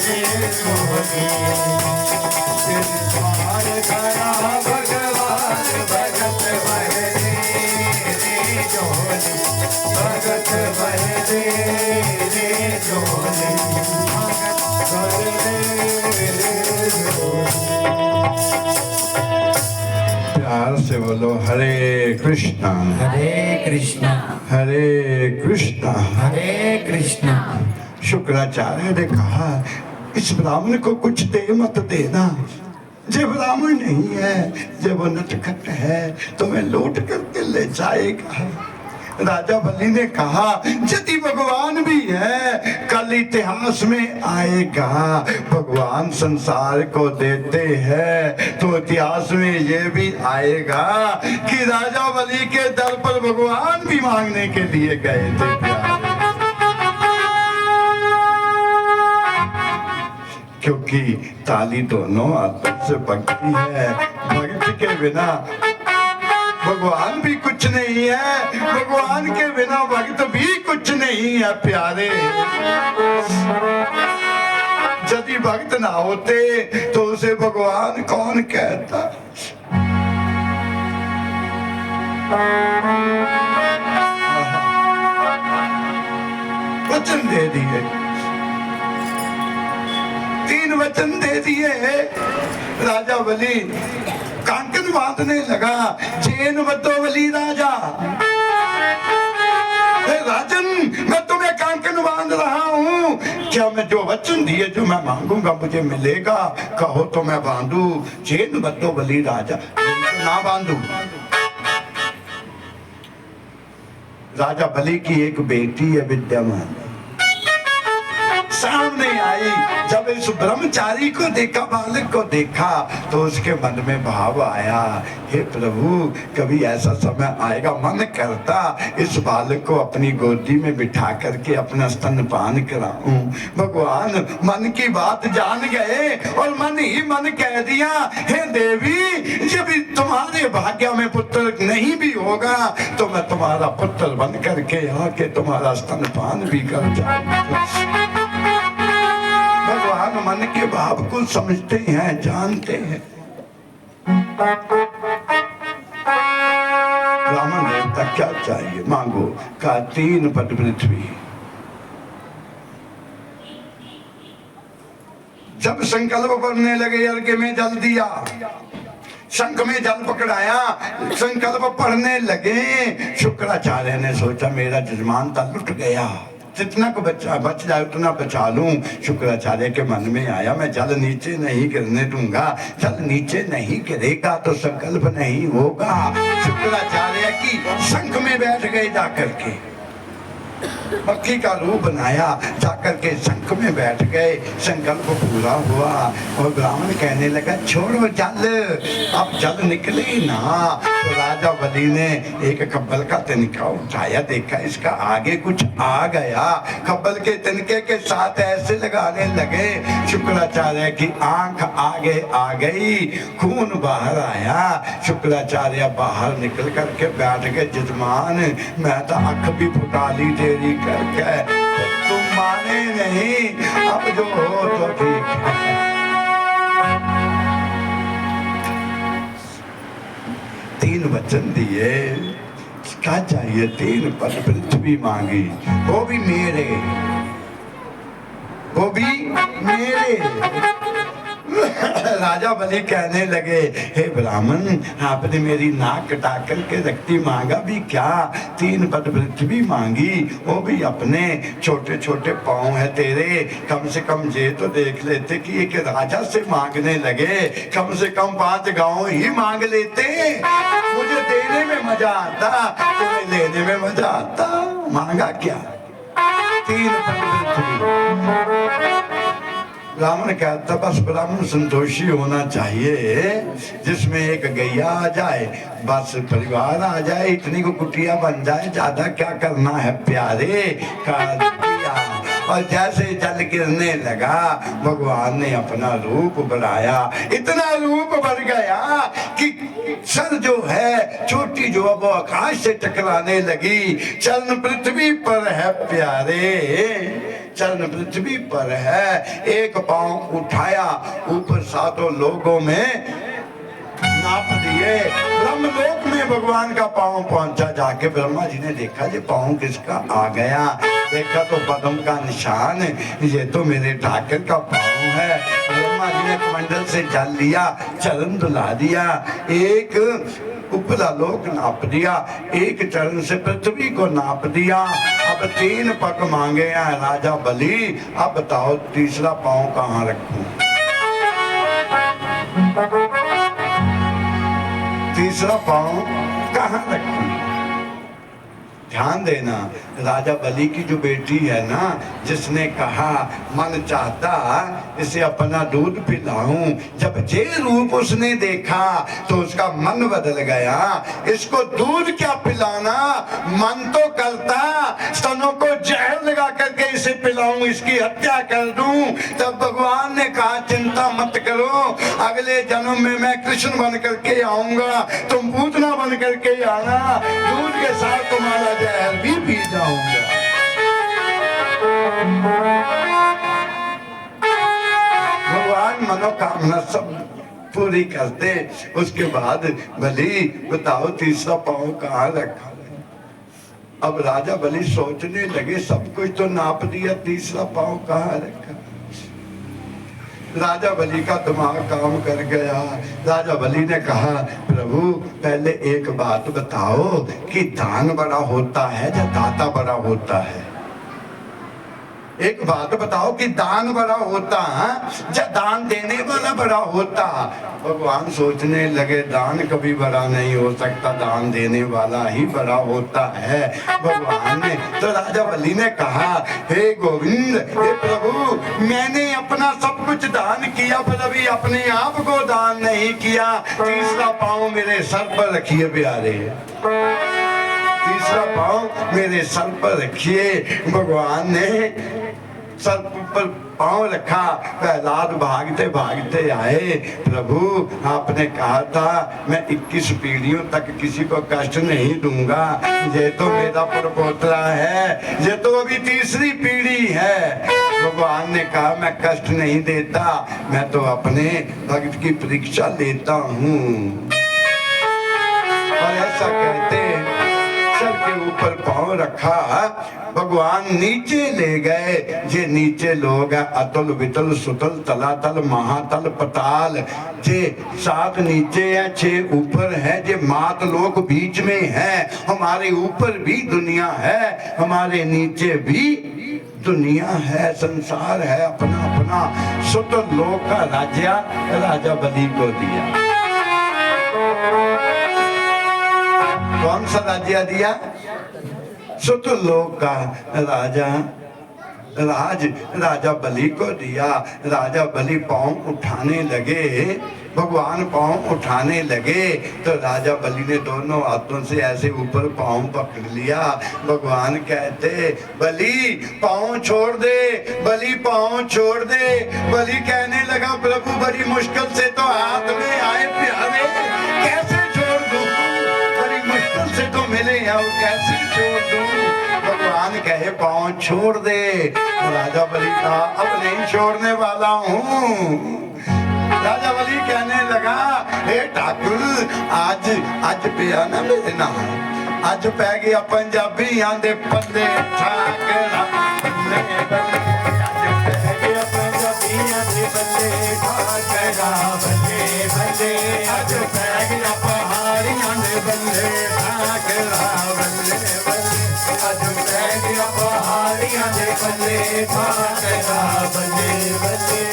रे जोली। तेरे द्वार खड़ा भगवान भगत भर दे रे जोली, भगत भर दे रे जोली, भगत भर दे रे जोली। प्यार से बोलो हरे कृष्णा हरे कृष्णा हरे कृष्णा हरे कृष्णा। शुक्राचार्य ने कहा इस ब्राह्मण को कुछ दे मत देना, जो ब्राह्मण नहीं है, जब वो नटखट है तो मैं लूट करके ले जाएगा। राजा बलि ने कहा यदि भगवान भी है कल इतिहास में आएगा। भगवान संसार को देते हैं तो इतिहास में ये भी आएगा कि राजा बलि के दर पर भगवान भी मांगने के लिए गए थे। क्योंकि ताली दोनों हाथों से बजती है, भक्त के बिना भगवान भी कुछ नहीं है, भगवान के बिना भक्त भी कुछ नहीं है। प्यारे यदि भक्त ना होते तो उसे भगवान कौन कहता। वचन दे दिए, 3 वचन दे दिए। राजा बलि कांकन बांधने लगा, चेन बतो बलि राजा। राजन मैं तुम्हें कांकन बांध रहा हूँ, क्या मैं जो वचन दिए जो मैं मांगूंगा मुझे मिलेगा? कहो तो मैं बांधू। चेन बतो बलि राजा, ना बांधू। राजा बलि की एक बेटी है विद्यमान, सामने आई। जब इस ब्रह्मचारी को देखा, बालक को देखा, तो उसके मन में भाव आया, हे प्रभु कभी ऐसा समय आएगा मन करता इस बालक को अपनी गोदी में बिठा करके अपना स्तनपान कराऊं। भगवान मन की बात जान गए और मन ही मन कह दिया, हे देवी जब तुम्हारे भाग्य में पुत्र नहीं भी होगा तो मैं तुम्हारा पुत्र बन करके आके तुम्हारा स्तनपान भी कर जाऊंगा। भगवान मन के भाव को समझते हैं, जानते हैं। ब्राह्मण देवता माता क्या चाहिए मांगो। कहा 3 पद पृथ्वी। जब संकल्प करने लगे अर्घ्य में जल दिया, शंख में जल पकड़ाया, संकल्प पढ़ने लगे। शुक्राचार्य ने सोचा मेरा जजमान तो लुट गया, जितना को बच जाए उतना बचा लूं। शुक्राचार्य के मन में आया मैं जल नीचे नहीं गिरने दूंगा, जल नीचे नहीं गिरेगा तो संकल्प नहीं होगा। शुक्राचार्य की शंख में बैठ गए जाकर के, पक्षी का रूप बनाया, जाकर के शंख में बैठ गए। संकल्प पूरा हुआ और ब्राह्मण कहने लगा छोड़ो जल, अब जल निकले ना। तो राजा बलि ने एक खब्बल का तिनका उठाया, देखा इसका आगे कुछ आ गया, खब्बल के तिनके के साथ ऐसे लगाने लगे। शुक्राचार्य की आंख आगे आ गई, खून बाहर आया। शुक्राचार्य बाहर निकल करके बैठ गए, जजमान मैं तो आंख भी फुटा ली तेरी करके, तो तुम माने नहीं, अब जो हो तो ठीक है। तीन वचन दिए, क्या चाहिए? 3 पद पृथ्वी मांगी, वो भी मेरे, वो भी मेरे। राजा बलि कहने लगे हे ब्राह्मण, आपने मेरी नाक कटा करके रखती, मांगा भी क्या? 3 पद पृथ्वी मांगी, वो भी अपने। छोटे छोटे पाँव है तेरे, कम से कम ये तो देख लेते कि एक राजा से मांगने लगे, कम से कम 5 गांव ही मांग लेते। मुझे देने में मजा आता, तुम्हें लेने में मजा आता। मांगा क्या? 3 पद पृथ्वी। ब्राह्मण कहता बस ब्राह्मण संतोषी होना चाहिए, जिसमें एक गैया आ जाए, बस परिवार आ जाए, इतनी को कुटिया बन जाए, ज्यादा क्या करना है प्यारे। कर दिया और जैसे जल गिरने लगा, भगवान ने अपना रूप बढ़ाया, इतना रूप बढ़ गया कि सर जो है, चोटी जो है वो आकाश से टकराने लगी। चरण पृथ्वी पर है प्यारे, चरण पृथ्वी पर है। एक पांव उठाया, ऊपर 7 लोगों में नाप दिए, ब्रह्मलोक में भगवान का पांव पहुंचा। जाके ब्रह्मा जी ने देखा ये पांव किसका आ गया, देखा तो पद्म का निशान, ये तो मेरे ठाकर का पांव है। ब्रह्मा जी ने कमंडल से जल लिया, चरण धुला दिया, एक उपला लोक नाप दिया, एक चरण से पृथ्वी को नाप दिया। अब 3 पग मांगे हैं राजा बलि, अब बताओ तीसरा पांव कहाँ रखूं? तीसरा पांव कहाँ रखूं? ध्यान देना, राजा बलि की जो बेटी है ना, जिसने कहा मन चाहता इसे अपना दूध पिलाऊं, जब ये रूप उसने देखा तो उसका मन बदल गया। इसको दूध क्या पिलाना, मन तो करता स्तनों को जहर लगा करके इसे पिलाऊं, इसकी हत्या कर दूं। तब भगवान ने कहा चिंता मत करो, अगले जन्म में मैं कृष्ण बन करके आऊंगा, तुम पूतना बन करके आना, दूध के साथ तुम्हारा जहर भी पी जाऊंगा। भगवान मनोकामना सब पूरी करते। उसके बाद बलि बताओ तीसरा पांव कहाँ रखा? अब राजा बलि सोचने लगे, सब कुछ तो नाप दिया, तीसरा पांव कहाँ रखा? राजा बलि का दिमाग काम कर गया। राजा बलि ने कहा प्रभु पहले एक बात बताओ कि दान बड़ा होता है या दाता बड़ा होता है? एक बात बताओ कि दान बड़ा होता है या दान देने वाला बड़ा होता? भगवान सोचने लगे दान कभी बड़ा नहीं हो सकता, दान देने वाला ही बड़ा होता है। भगवान ने तो राजा बलि ने कहा हे गोविंद, हे प्रभु, मैंने अपना सब कुछ दान किया पर अभी अपने आप को दान नहीं किया। तीसरा पांव मेरे सर पर रखिए प्यारे, तीसरा पांव मेरे सर पर रखिए। भगवान ने सर पर पांव रखा, प्रहलाद भागते भागते आए। प्रभु आपने कहा था मैं 21 पीढ़ियों तक किसी को कष्ट नहीं दूंगा, ये तो मेरा परपोतरा है, ये तो अभी तीसरी पीढ़ी है। भगवान ने कहा मैं कष्ट नहीं देता, मैं तो अपने भक्त की परीक्षा लेता हूँ। और ऐसा कहते ऊपर पांव रखा, भगवान नीचे ले गए। जे नीचे लोग है अतल वितल सुतल तलातल महातल पताल, जे 7 नीचे है 6 ऊपर है, जे मात लोक बीच में है। हमारे ऊपर भी दुनिया है, हमारे नीचे भी दुनिया है, संसार है अपना अपना। सुत लोक का राज्य राजा बलि को दिया। कौन सा राज्य दिया? सुत लोक का राजा बलि को दिया। राजा बलि पांव उठाने लगे, भगवान पांव उठाने लगे तो राजा बलि ने दोनों हाथों से ऐसे ऊपर पांव पकड़ लिया। भगवान कहते बलि पांव छोड़ दे, बलि पांव छोड़ दे। बलि कहने लगा प्रभु बड़ी मुश्किल से तो हाथ में आए प्यारे, कैसे छोड़ दूं? बड़ी मुश्किल से तो मिले हैं, कैसे छोड़ दूं? भगवान कहे पांव छोड़ दे। राजा बलि कहा अब नहीं छोड़ने वाला हूँ। राजा बलि कहने लगा हे ठाकुर आज पिया ना मेरे नाम, आज पै गया पंजाबी आंदे पल्ले ठाकरा बल्ले बल्ले, आज पै गया पंजाबी आंदे पल्ले ठाकरा बल्ले बल्ले, आज पै गया पहाड़ियां दे बल्ले ठाकरा बल्ले बल्ले, आज पै गया पहाड़ियां दे बल्ले ठाकरा बल्ले बल्ले।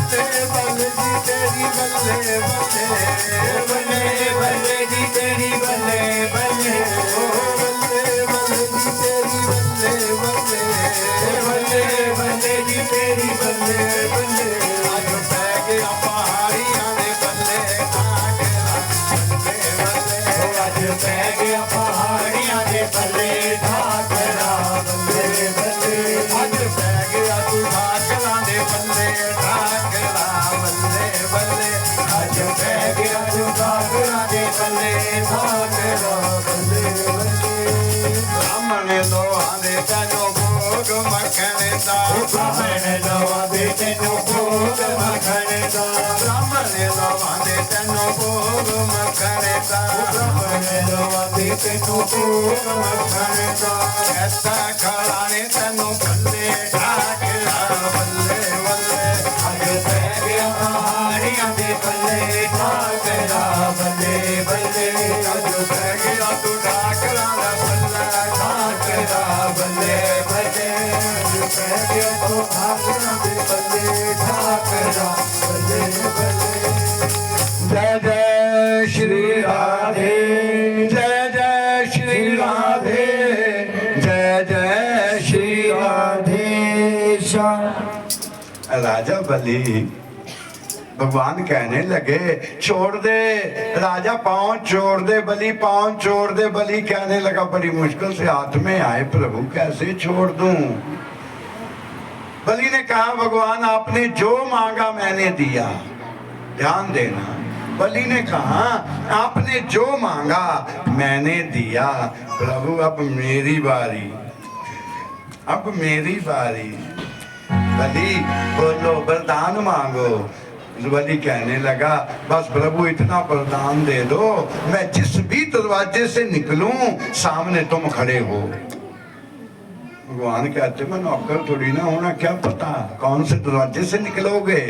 तेरी बल्ले बल्ले बल्ले बल्ले जी तेरी बल्ले बल्ले, ओ बल्ले बल्ले जी तेरी बल्ले बल्ले बल्ले बल्ले जी तेरी बल्ले बल्ले। आज पै गया पहाड़ियां दे बल्ले ठाकरा बल्ले बल्ले, आज पै गया पहाड़ियां दे बल्ले ठाकरा बल्ले बल्ले, आज पै गया तू ठाकरा दे बल्ले ठाकरा बल्ले बल्ले, आज पै गया तू ठाकरा दे बल्ले ठाकरा बल्ले बल्ले। ब्राह्मण लोहां दे तैनू भोग मखण दा, ब्राह्मण लोहां दे तैनू भोग मखण दा, ब्राह्मण लोहां दे तैनू भोग मखण दा, ब्राह्मण लोहां दे तैनू भोग मखण दा। ऐसा खड़ा ने तैनू बल्ले ठाकरा बल्ले बल्ले, आज पै गया पहाड़ियां दे बल्ले ठाकरा बल्ले बल्ले, आज पै गया तू ठाकरा दा बल्ला ठाकरा बल्ले बल्ले, आज पै गया तू ठाकरा दे बल्ले ठाकरा बल्ले बल्ले। जय जय श्री राधे, जय जय श्री राधे, जय जय श्री राधे श्याम। राजा बलि भगवान कहने लगे छोड़ दे राजा, पांव छोड़ दे बलि, पांव छोड़ दे। बलि कहने लगा बड़ी मुश्किल से हाथ में आए प्रभु, कैसे छोड़ दूं? बलि ने कहा भगवान आपने जो मांगा मैंने दिया। ध्यान देना, बलि ने कहा आपने जो मांगा मैंने दिया। प्रभु अब मेरी बारी, अब मेरी बारी। बलि बोलो वरदान मांगो। बलि कहने लगा बस प्रभु इतना वरदान दे दो, मैं जिस भी दरवाजे से निकलूं सामने तुम खड़े हो। भगवान कहते मैं नौकर थोड़ी ना होना, क्या पता कौन से दरवाजे से निकलोगे।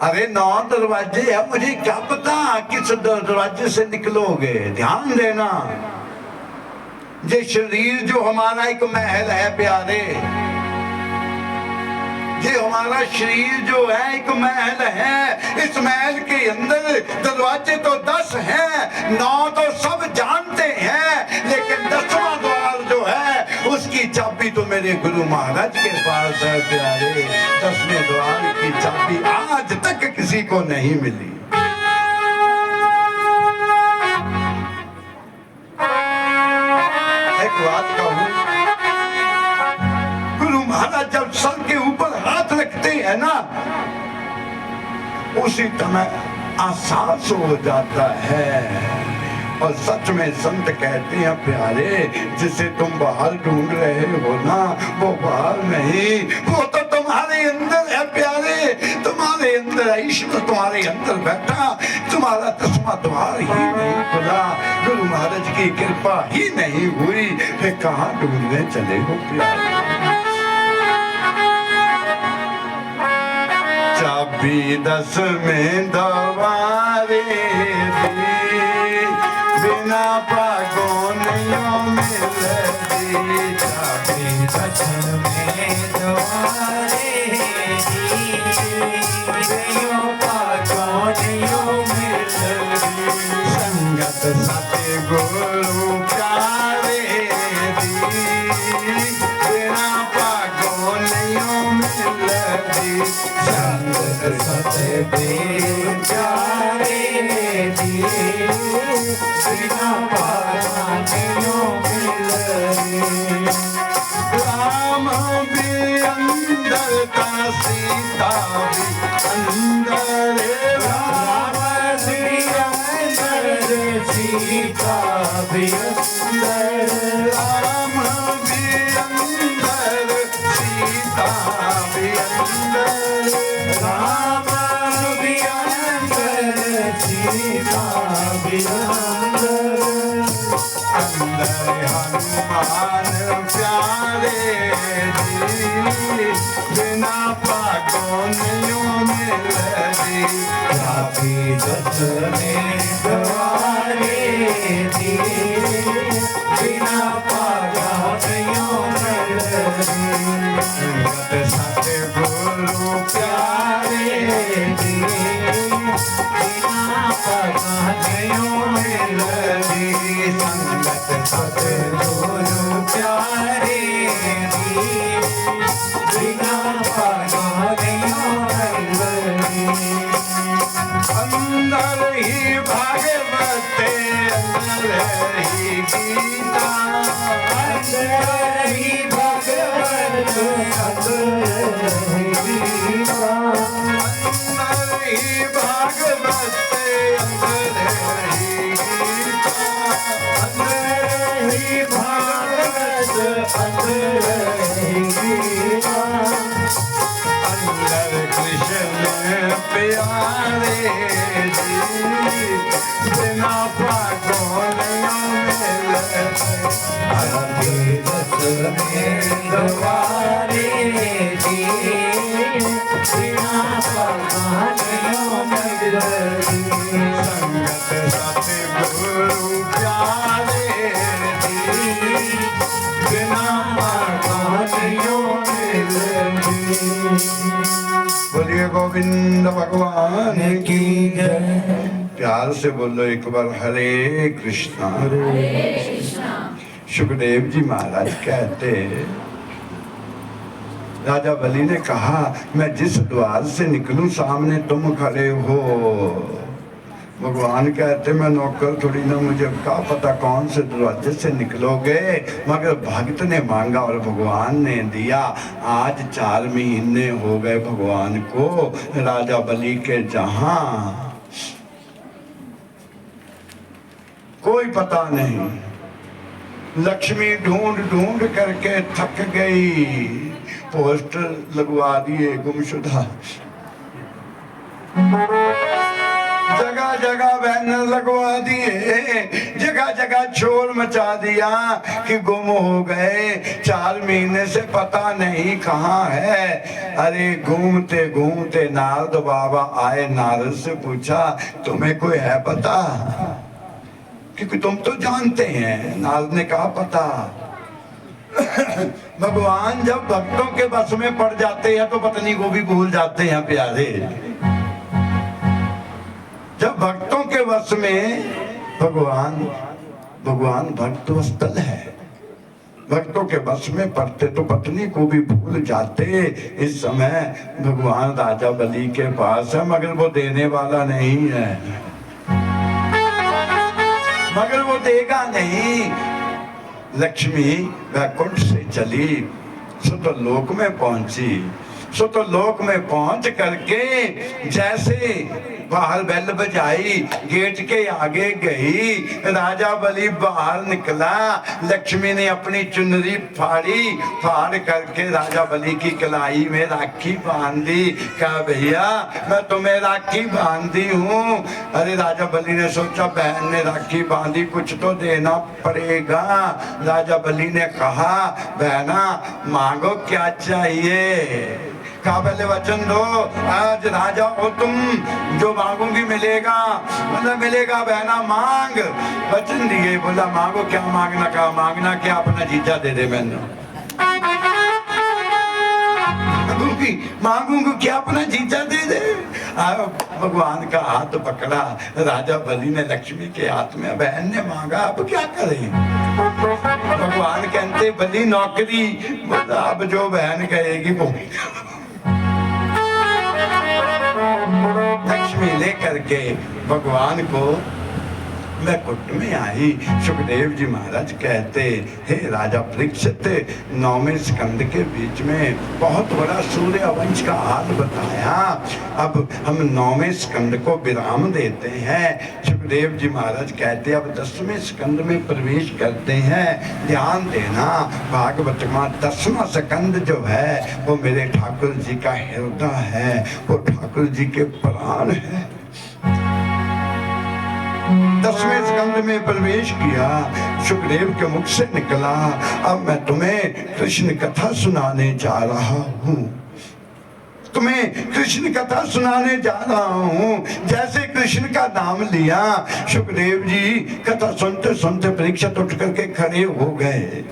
अरे 9 दरवाजे है, मुझे क्या पता किस दरवाजे से निकलोगे। ध्यान देना, ये शरीर जो हमारा एक महल है प्यारे, ये हमारा शरीर जो है एक महल है। इस महल के अंदर दरवाजे तो 10 हैं, 9 तो सब जानते हैं, लेकिन 10वां द्वार जो है उसकी चाबी तो मेरे गुरु महाराज के पास है प्यारे। 10वें द्वार की चाबी आज तक किसी को नहीं मिली। एक बात कहूं, गुरु महाराज जब सर के ऊपर हाथ रखते हैं ना, उसी समय एहसास हो जाता है। और सच में संत कहते हैं प्यारे, जिसे तुम बाहर ढूंढ रहे हो ना, वो बाहर नहीं, वो तो तुम्हारे अंदर है प्यारे। तुम्हारे अंदर ईश्वर तुम्हारे अंदर बैठा, तुम्हारा तस्मा द्वार ही नहीं खुला, गुरु महाराज की कृपा ही नहीं हुई, फिर कहाँ ढूंढने चले हो प्यारे। चाबी 10 में दवारे दी, बिना पागों नहीं मिलती। चाबी 10 में दवारे दी, बिना पागों नहीं मिलती। संगत सते गुरु प्यारे दी, बिना पागों नहीं मिलती। संगत सते गुरु प्यारे दी, बिना पागों नहीं मिलती। राम भी अंदर का, सीता भी अंदर, राम भी अंदर, सीता भी अंदर। राम भी अंदर, सीता भी अंदर, राम भी अंदर, सीता भी अंदर। अंदर हनुमान प्यारे जी, बिना पागों नहीं मिलती। चाबी 10 में दवारे दी, बिना पागों नहीं मिलती। संगत सते गुरु प्यारे दी, बिना पागों नहीं मिलती। संगत सते गुरु प्यारे दी, बिना पागों नहीं मिलती। अंदर ही भागवत, अंदर ही गीता, अंदर ही भगवत, अंदर ही गीता। अंदर ही भागवत, अंदर ही गीता, अंदर ही भगवत, अंदर ही गीता। अंदर कृष्ण प्यारे जी, बिना पागों नहीं मिलते। चाबी 10 में दवारे दी, बिना पागों नहीं मिलती। संगत सते गुरु प्यारे जी, बिना पागों नहीं मिलती। बोलिए गोविंद भगवान की जय। प्यार से बोलो एक बार हरे कृष्णा। सुखदेव जी महाराज कहते, राजा बलि ने कहा मैं जिस द्वार से निकलूं सामने तुम खड़े हो। भगवान कहते मैं नौकर थोड़ी ना, मुझे क्या पता कौन से दरवाजे से निकलोगे, मगर भक्त ने मांगा और भगवान ने दिया। आज 4 महीने हो गए भगवान को राजा बलि के जहां, कोई पता नहीं। लक्ष्मी ढूंढ ढूंढ करके थक गई, पोस्टर लगवा दिए गुमशुदा, जगह जगह बैनर लगवा दिए, जगह जगह शोर मचा दिया कि गुम हो गए, 4 महीने से पता नहीं कहाँ है। अरे घूमते घूमते नारद बाबा आए, नारद से पूछा तुम्हें कोई है पता, क्योंकि तुम तो जानते हैं। नारद ने कहा पता। भगवान जब भक्तों के बस में पड़ जाते हैं तो पत्नी को भी भूल जाते हैं प्यारे। जब भक्तों के वश में भगवान भक्त वत्सल है, भक्तों के वश में पड़ते तो पत्नी को भी भूल जाते। इस समय भगवान राजा बलि के पास है, मगर वो देने वाला नहीं है, मगर वो देगा नहीं। लक्ष्मी वैकुंठ से चली, सुतलोक में पहुंची। सुतलोक में पहुंच करके जैसे बाहर बेल बजाई, गेट के आगे गई, राजा बलि बाहर निकला, लक्ष्मी ने अपनी चुनरी फाड़ी, फाड़ करके राजा बलि की कलाई में राखी बांध दी। कहा भैया मैं तुम्हें राखी बांधी हूँ। अरे राजा बलि ने सोचा बहन ने राखी बांधी, कुछ तो देना पड़ेगा। राजा बलि ने कहा बहना मांगो क्या चाहिए। कहा पहले वचन दो, आज राजा हो तुम, जो मांगूंगी मिलेगा। मतलब मिलेगा बहना मांग। वचन दिए, बोला मांगो क्या मांगना। कहा मांगना क्या, अपना जीजा दे दे। मैंने मांगूंगी क्या, अपना जीजा दे दे। भगवान का हाथ पकड़ा राजा बलि ने लक्ष्मी के हाथ में। बहन ने मांगा अब क्या करें। भगवान कहते बलि नौकरी। बोला अब जो बहन कहेगी वो। लक्ष्मी लेकर के भगवान को वैकुंठ में आई। सुखदेव जी महाराज कहते हे राजा परीक्षित, 9वें स्कंद के बीच में बहुत बड़ा सूर्य वंश का हाल बताया। अब हम 9वें स्कंद को विराम देते हैं। सुखदेव जी महाराज कहते अब 10वें स्कंद में प्रवेश करते हैं। ध्यान देना, भागवत का 10वां स्कंद जो है वो मेरे ठाकुर जी का हृदय है, वो ठाकुर जी के प्राण है। 10वें स्कंद में प्रवेश किया, सुखदेव के मुख से निकला अब मैं तुम्हें कृष्ण कथा सुनाने जा रहा हूँ। तुम्हें कृष्ण कथा सुनाने जा रहा हूँ। जैसे कृष्ण का नाम लिया, सुखदेव जी कथा सुनते सुनते परीक्षित उठ करके खड़े हो गए।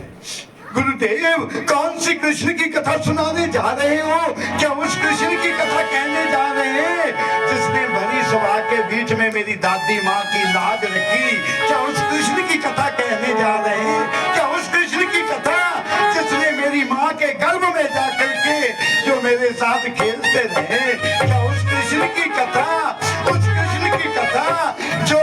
गुरुदेव कौन सी कृष्ण की कथा सुनाने जा रहे हो? क्या उस कृष्ण की कथा कहने जा रहे हैं जिसने भरी सभा के बीच में मेरी दादी माँ की लाज रखी? क्या उस कृष्ण की कथा कहने जा रहे हैं? क्या उस कृष्ण की कथा जिसने मेरी माँ के गर्भ में जाकर के जो मेरे साथ खेलते रहे? क्या उस कृष्ण की कथा, उस कृष्ण की कथा जो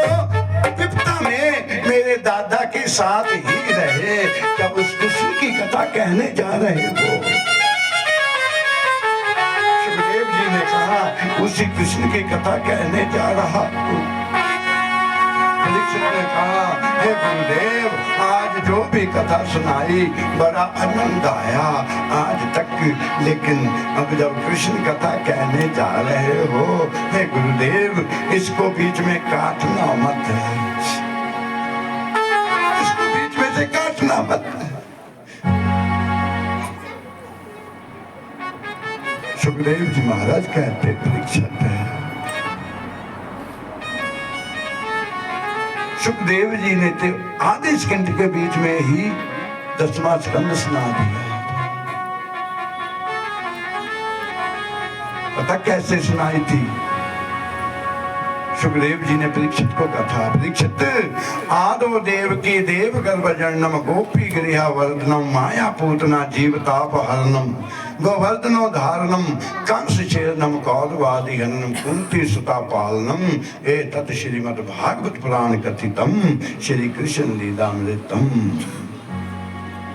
विपदा में मेरे दादा के साथ ही रहे? क्या उस कृष्ण की कथा कहने जा रहे हो? सुखदेव जी ने कहा उसी कृष्ण की कथा कहने जा रहा हूँ। परीक्षित ने कहा हे गुरुदेव, आज जो भी कथा सुनाई बड़ा आनंद आया आज तक, लेकिन अब जब कृष्ण कथा कहने जा रहे हो, हे गुरुदेव इसको बीच में काटना मत है, इसको बीच में से काटना मत है। सुखदेव जी महाराज कहते परीक्षित है, सुखदेव जी ने तो आधे स्कंद के बीच में ही 10वां स्कंद सुना दिया। पता कैसे सुनाई थी? सुखदेव जी ने परीक्षित को कहा परीक्षित, आदो देव की देव गर्भ जन्म गोपी गृह वर्धनम माया पूतना जीवताप हरणम गोवर्धनो धारणम कंस छेदनम कौरवादि हरणम कुंती सुता पालनम ए तत् श्रीमद् भागवत पुराण कथितम श्री कृष्ण लीलामृतम।